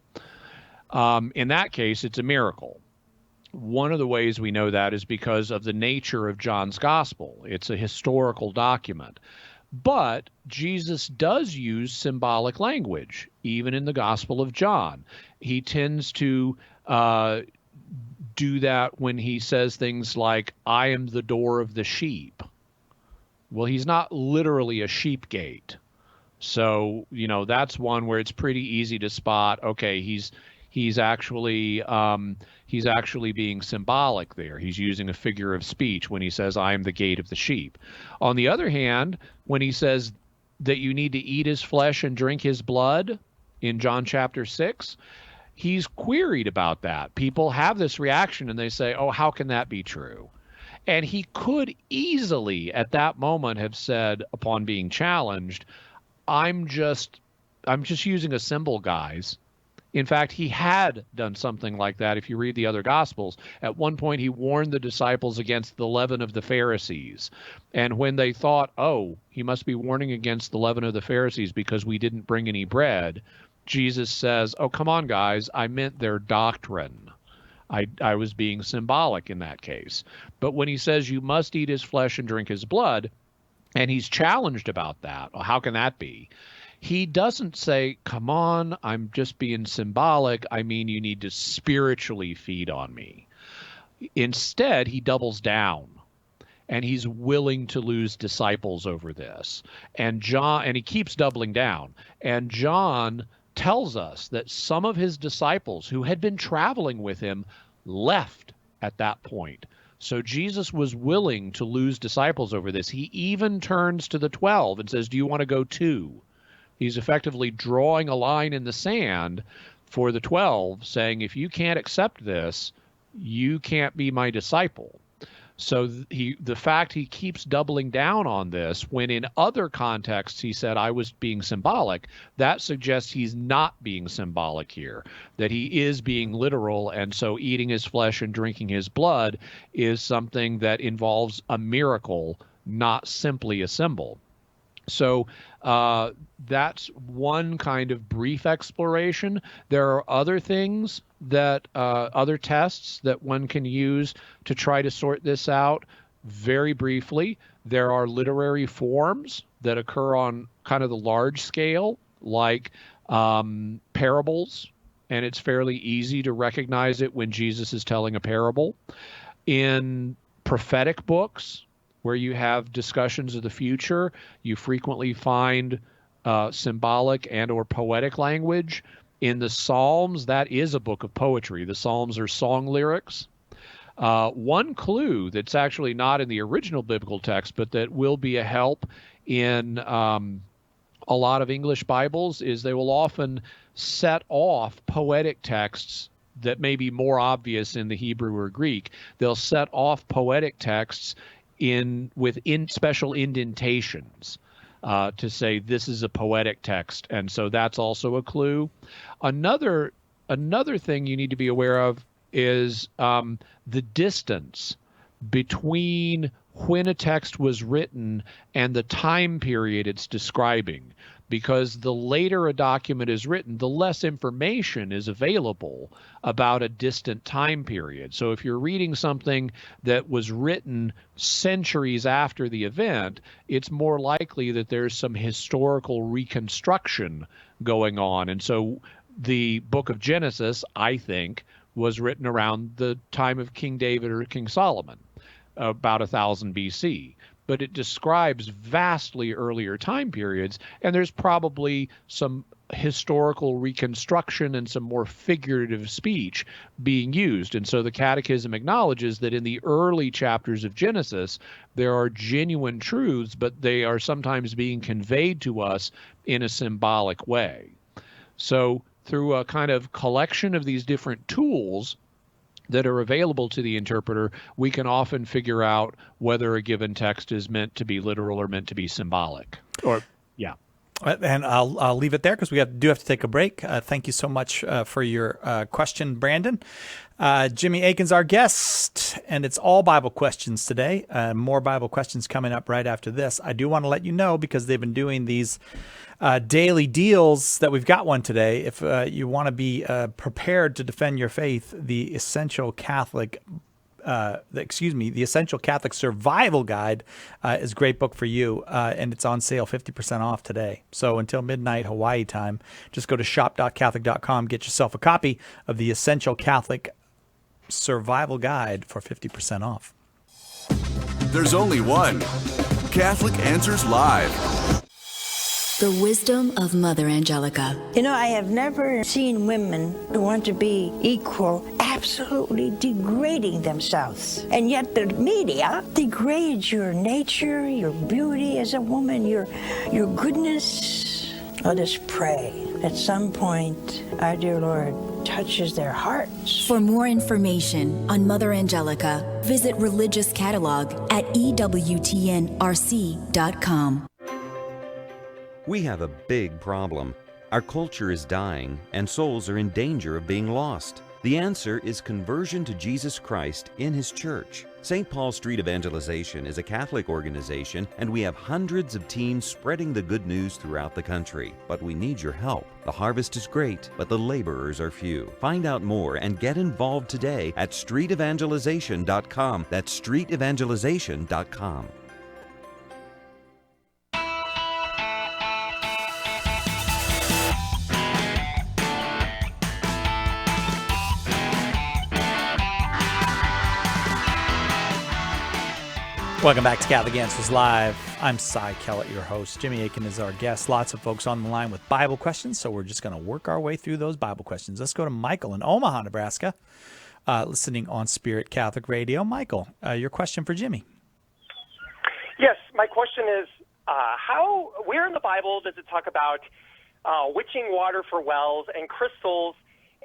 In that case, it's a miracle. One of the ways we know that is because of the nature of John's gospel. It's a historical document. But Jesus does use symbolic language, even in the Gospel of John. He tends to do that when he says things like, I am the door of the sheep. Well, he's not literally a sheep gate. So, that's one where it's pretty easy to spot, okay, he's actually being symbolic there. He's using a figure of speech when he says, I am the gate of the sheep. On the other hand, when he says that you need to eat his flesh and drink his blood in John chapter 6, he's queried about that. People have this reaction and they say, oh, how can that be true? And he could easily at that moment have said, upon being challenged, I'm just using a symbol, guys. In fact, he had done something like that. If you read the other Gospels, at one point he warned the disciples against the leaven of the Pharisees. And when they thought, oh, he must be warning against the leaven of the Pharisees because we didn't bring any bread, Jesus says, oh, come on, guys, I meant their doctrine. I was being symbolic in that case. But when he says you must eat his flesh and drink his blood, and he's challenged about that, well, how can that be? He doesn't say, come on, I'm just being symbolic. I mean, you need to spiritually feed on me. Instead, he doubles down, and he's willing to lose disciples over this. And he keeps doubling down. And John tells us that some of his disciples who had been traveling with him left at that point. So Jesus was willing to lose disciples over this. He even turns to the 12 and says, do you want to go too? He's effectively drawing a line in the sand for the 12, saying, if you can't accept this, you can't be my disciple. So the fact he keeps doubling down on this, when in other contexts he said, I was being symbolic, that suggests he's not being symbolic here, that he is being literal. And so eating his flesh and drinking his blood is something that involves a miracle, not simply a symbol. So that's one kind of brief exploration. There are other things that, other tests that one can use to try to sort this out. Very briefly, there are literary forms that occur on kind of the large scale, like parables, and it's fairly easy to recognize it when Jesus is telling a parable. In prophetic books, where you have discussions of the future, you frequently find symbolic and or poetic language. In the Psalms, that is a book of poetry. The Psalms are song lyrics. One clue that's actually not in the original biblical text, but that will be a help in a lot of English Bibles, is they will often set off poetic texts that may be more obvious in the Hebrew or Greek. They'll set off poetic texts within special indentations to say this is a poetic text, and so that's also a clue. Another thing you need to be aware of is the distance between when a text was written and the time period it's describing. Because the later a document is written, the less information is available about a distant time period. So if you're reading something that was written centuries after the event, it's more likely that there's some historical reconstruction going on. And so the book of Genesis, I think, was written around the time of King David or King Solomon, about 1000 BC. But it describes vastly earlier time periods, and there's probably some historical reconstruction and some more figurative speech being used. And so the Catechism acknowledges that in the early chapters of Genesis, there are genuine truths, but they are sometimes being conveyed to us in a symbolic way. So through a kind of collection of these different tools that are available to the interpreter, we can often figure out whether a given text is meant to be literal or meant to be symbolic. Yeah. And I'll leave it there because we do have to take a break. Thank you so much for your question, Brandon. Jimmy Akin's our guest, and it's all Bible questions today. More Bible questions coming up right after this. I do want to let you know, because they've been doing these daily deals, that we've got one today. If you want to be prepared to defend your faith, the Essential Catholic Survival Guide is a great book for you, and it's on sale 50% off today. So until midnight Hawaii time, just go to shop.catholic.com, get yourself a copy of the Essential Catholic Survival Guide for 50% off. There's only one Catholic Answers Live. The wisdom of Mother Angelica. You know, I have never seen women who want to be equal absolutely degrading themselves. And yet the media degrades your nature, your beauty as a woman, your goodness. Let us pray at some point our dear Lord touches their hearts. For more information on Mother Angelica, visit Religious Catalog at EWTNRC.com. We have a big problem. Our culture is dying, and souls are in danger of being lost. The answer is conversion to Jesus Christ in His church. St. Paul Street Evangelization is a Catholic organization, and we have hundreds of teams spreading the good news throughout the country. But we need your help. The harvest is great, but the laborers are few. Find out more and get involved today at streetevangelization.com. That's streetevangelization.com. Welcome back to Catholic Answers Live. I'm Cy Kellett, your host. Jimmy Akin is our guest. Lots of folks on the line with Bible questions, so we're just going to work our way through those Bible questions. Let's go to Michael in Omaha, Nebraska, listening on Spirit Catholic Radio. Michael, your question for Jimmy. Yes, my question is, where in the Bible does it talk about witching water for wells and crystals,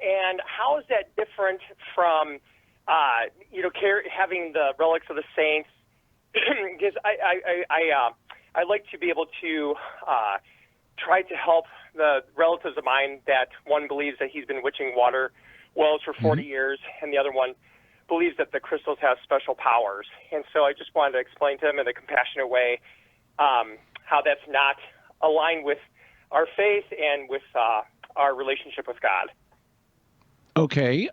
and how is that different from, having the relics of the saints? Because I like to be able to try to help the relatives of mine that one believes that he's been witching water wells for 40 years, and the other one believes that the crystals have special powers. And so I just wanted to explain to him in a compassionate way how that's not aligned with our faith and with our relationship with God. Okay,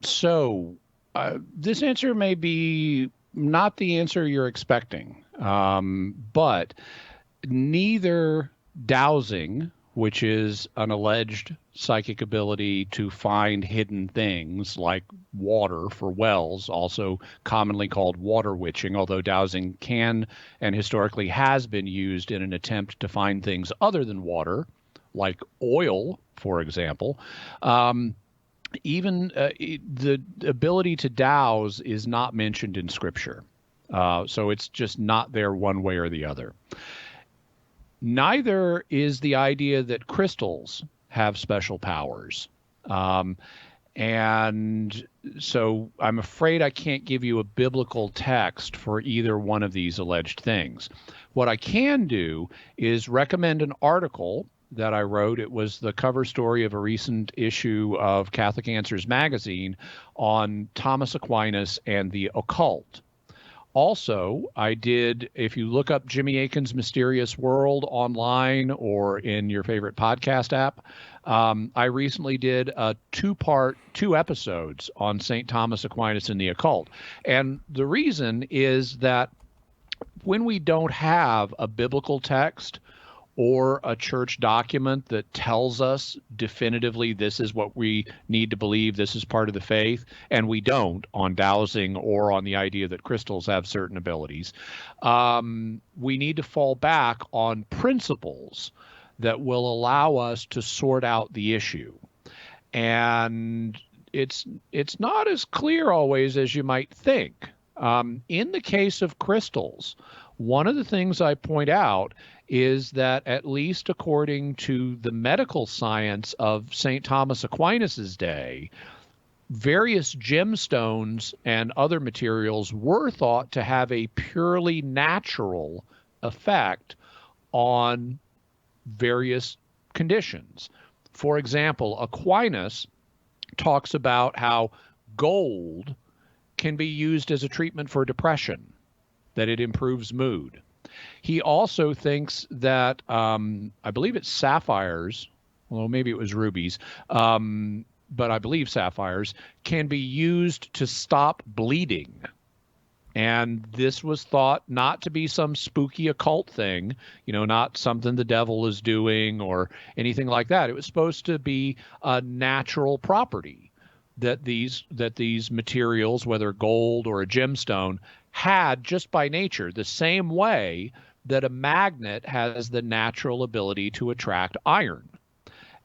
so this answer may be not the answer you're expecting, but neither dowsing, which is an alleged psychic ability to find hidden things like water for wells, also commonly called water witching, although dowsing can and historically has been used in an attempt to find things other than water, like oil, for example. Even the ability to douse is not mentioned in Scripture. So it's just not there one way or the other. Neither is the idea that crystals have special powers. And so I'm afraid I can't give you a biblical text for either one of these alleged things. What I can do is recommend an article that I wrote. It was the cover story of a recent issue of Catholic Answers magazine on Thomas Aquinas and the occult. Also, I did, if you look up Jimmy Akin's Mysterious World online or in your favorite podcast app, I recently did a two episodes on St. Thomas Aquinas and the occult. And the reason is that when we don't have a biblical text or a church document that tells us definitively this is what we need to believe, this is part of the faith, and we don't on dowsing or on the idea that crystals have certain abilities, we need to fall back on principles that will allow us to sort out the issue. And it's not as clear always as you might think. In the case of crystals, one of the things I point out is that, at least according to the medical science of St. Thomas Aquinas' day, various gemstones and other materials were thought to have a purely natural effect on various conditions. For example, Aquinas talks about how gold can be used as a treatment for depression, that it improves mood. He also thinks that, I believe it's sapphires, well, maybe it was rubies, but I believe sapphires can be used to stop bleeding. And this was thought not to be some spooky occult thing, not something the devil is doing or anything like that. It was supposed to be a natural property that these materials, whether gold or a gemstone, had just by nature, the same way that a magnet has the natural ability to attract iron.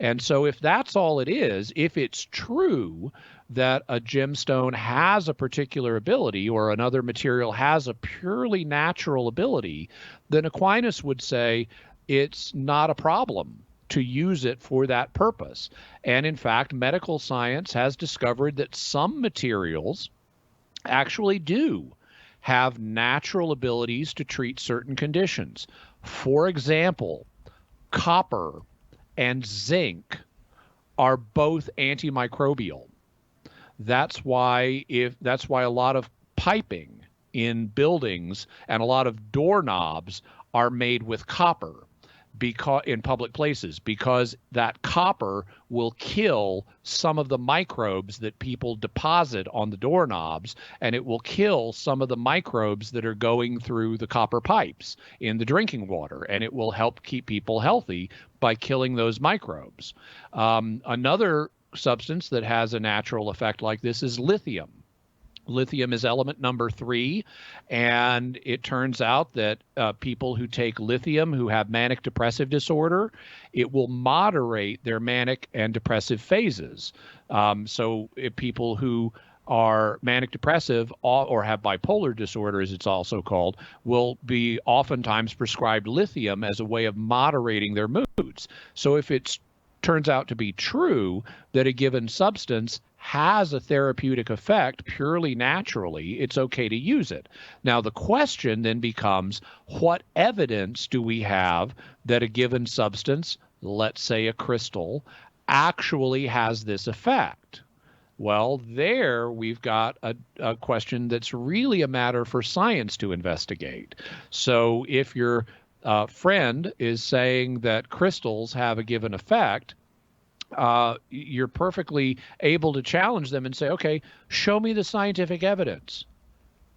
And so if that's all it is, if it's true that a gemstone has a particular ability or another material has a purely natural ability, then Aquinas would say it's not a problem to use it for that purpose. And in fact, medical science has discovered that some materials actually do have natural abilities to treat certain conditions. For example, copper and zinc are both antimicrobial. That's why a lot of piping in buildings and a lot of doorknobs are made with copper in public places, because that copper will kill some of the microbes that people deposit on the doorknobs, and it will kill some of the microbes that are going through the copper pipes in the drinking water, and it will help keep people healthy by killing those microbes. Another substance that has a natural effect like this is lithium. Lithium is element number 3, and it turns out that people who take lithium who have manic depressive disorder, it will moderate their manic and depressive phases. So if people who are manic depressive or have bipolar disorder, as it's also called, will be oftentimes prescribed lithium as a way of moderating their moods. So if it turns out to be true that a given substance has a therapeutic effect purely naturally, it's okay to use it. Now, the question then becomes, what evidence do we have that a given substance, let's say a crystal, actually has this effect? Well, there we've got a question that's really a matter for science to investigate. So if your friend is saying that crystals have a given effect, you're perfectly able to challenge them and say, okay, show me the scientific evidence,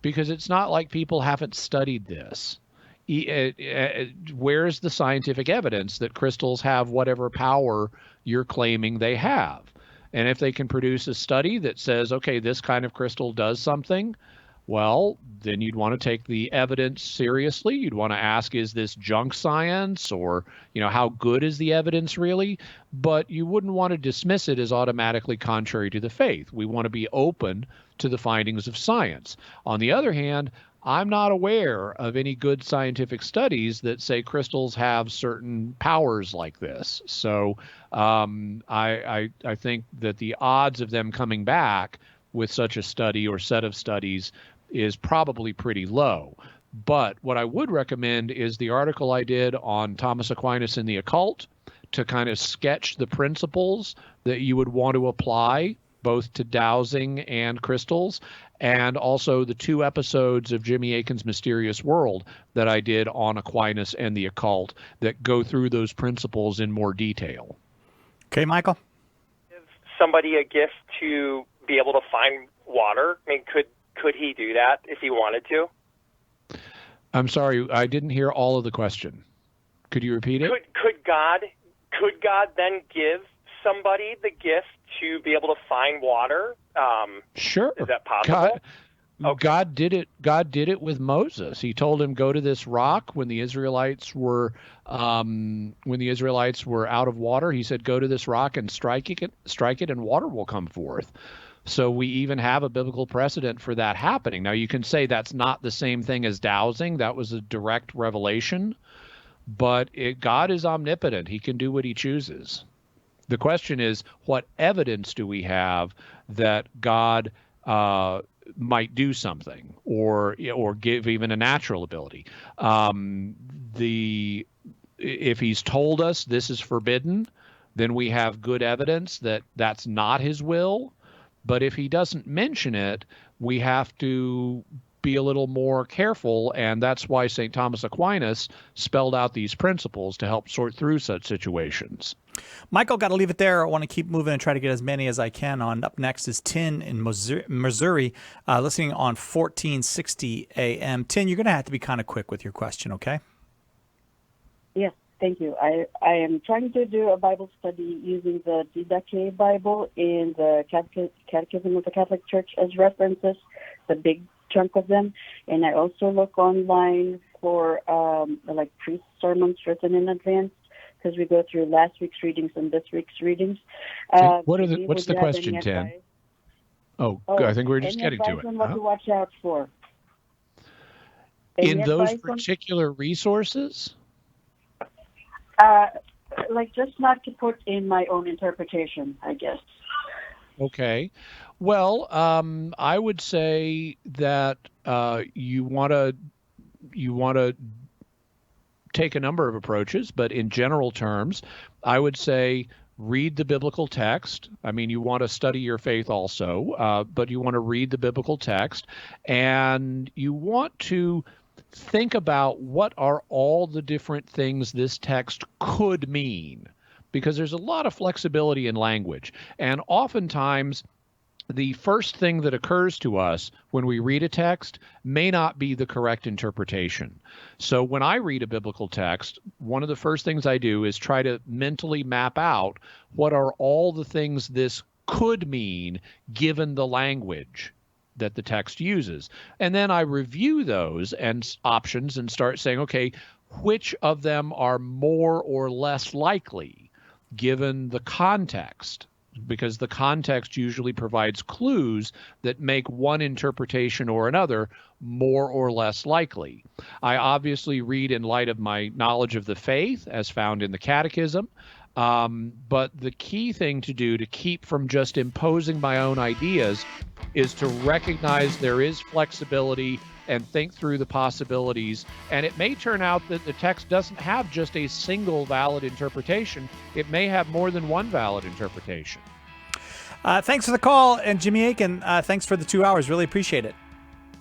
because it's not like people haven't studied this. where's the scientific evidence that crystals have whatever power you're claiming they have? And if they can produce a study that says, okay, this kind of crystal does something, well, then you'd want to take the evidence seriously. You'd want to ask, is this junk science, or, how good is the evidence really? But you wouldn't want to dismiss it as automatically contrary to the faith. We want to be open to the findings of science. On the other hand, I'm not aware of any good scientific studies that say crystals have certain powers like this. So I think that the odds of them coming back with such a study or set of studies is probably pretty low. But what I would recommend is the article I did on Thomas Aquinas and the occult, to kind of sketch the principles that you would want to apply both to dowsing and crystals, and also the 2 episodes of Jimmy Akin's Mysterious World that I did on Aquinas and the occult that go through those principles in more detail. Okay, Michael? Give somebody a gift to be able to find water. I mean, could he do that if he wanted to? I'm sorry, I didn't hear all of the question. Could you repeat it? Could God then give somebody the gift to be able to find water? Sure. Is that possible? God did it. God did it with Moses. He told him, go to this rock when the Israelites were out of water. He said, go to this rock and strike it, and water will come forth. So we even have a biblical precedent for that happening. Now, you can say that's not the same thing as dowsing. That was a direct revelation. But God is omnipotent. He can do what he chooses. The question is, what evidence do we have that God might do something or give even a natural ability? If he's told us this is forbidden, then we have good evidence that that's not his will. But if he doesn't mention it, we have to be a little more careful, and that's why St. Thomas Aquinas spelled out these principles to help sort through such situations. Michael, got to leave it there. I want to keep moving and try to get as many as I can on. Up next is Tin in Missouri, listening on 1460 AM. Tin, you're going to have to be kind of quick with your question, okay? Yes, thank you. I am trying to do a Bible study using the Didache Bible in the Catechism of the Catholic Church as references, the big chunk of them. And I also look online for like priest sermons written in advance, because we go through last week's readings and this week's readings. What's the question, Tim? I think we're just getting to it. What to watch out for. In those particular resources? Like just not to put in my own interpretation, I guess. Okay. Well, I would say that you want to take a number of approaches, but in general terms, I would say read the biblical text. I mean, you want to study your faith also, but you want to read the biblical text, and you want to think about what are all the different things this text could mean, because there's a lot of flexibility in language. And oftentimes, the first thing that occurs to us when we read a text may not be the correct interpretation. So when I read a biblical text, one of the first things I do is try to mentally map out what are all the things this could mean given the language that the text uses. And then I review those and options and start saying, okay, which of them are more or less likely given the context? Because the context usually provides clues that make one interpretation or another more or less likely. I obviously read in light of my knowledge of the faith as found in the Catechism, but the key thing to do to keep from just imposing my own ideas is to recognize there is flexibility and think through the possibilities. And it may turn out that the text doesn't have just a single valid interpretation. It may have more than one valid interpretation. Thanks for the call. And Jimmy Akin, thanks for the 2 hours. Really appreciate it.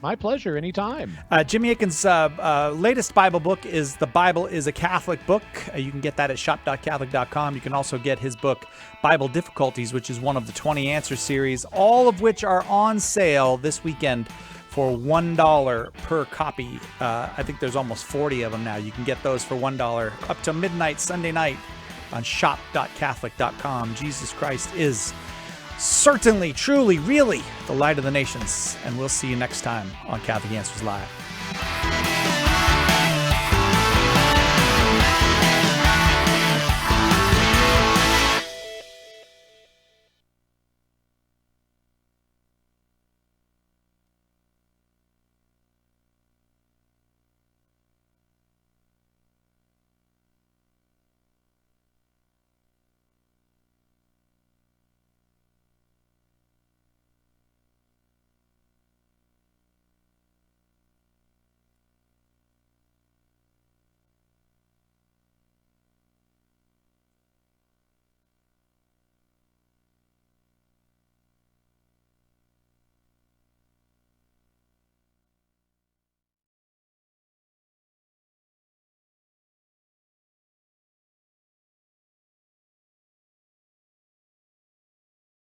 My pleasure. Anytime. Jimmy Akin's latest Bible book is The Bible is a Catholic Book. You can get that at shop.catholic.com. You can also get his book, Bible Difficulties, which is one of the 20 Answer series, all of which are on sale this weekend for $1 per copy. I think there's almost 40 of them now. You can get those for $1 up to midnight Sunday night on shop.catholic.com. Jesus Christ is certainly, truly, really the light of the nations. And we'll see you next time on Catholic Answers Live.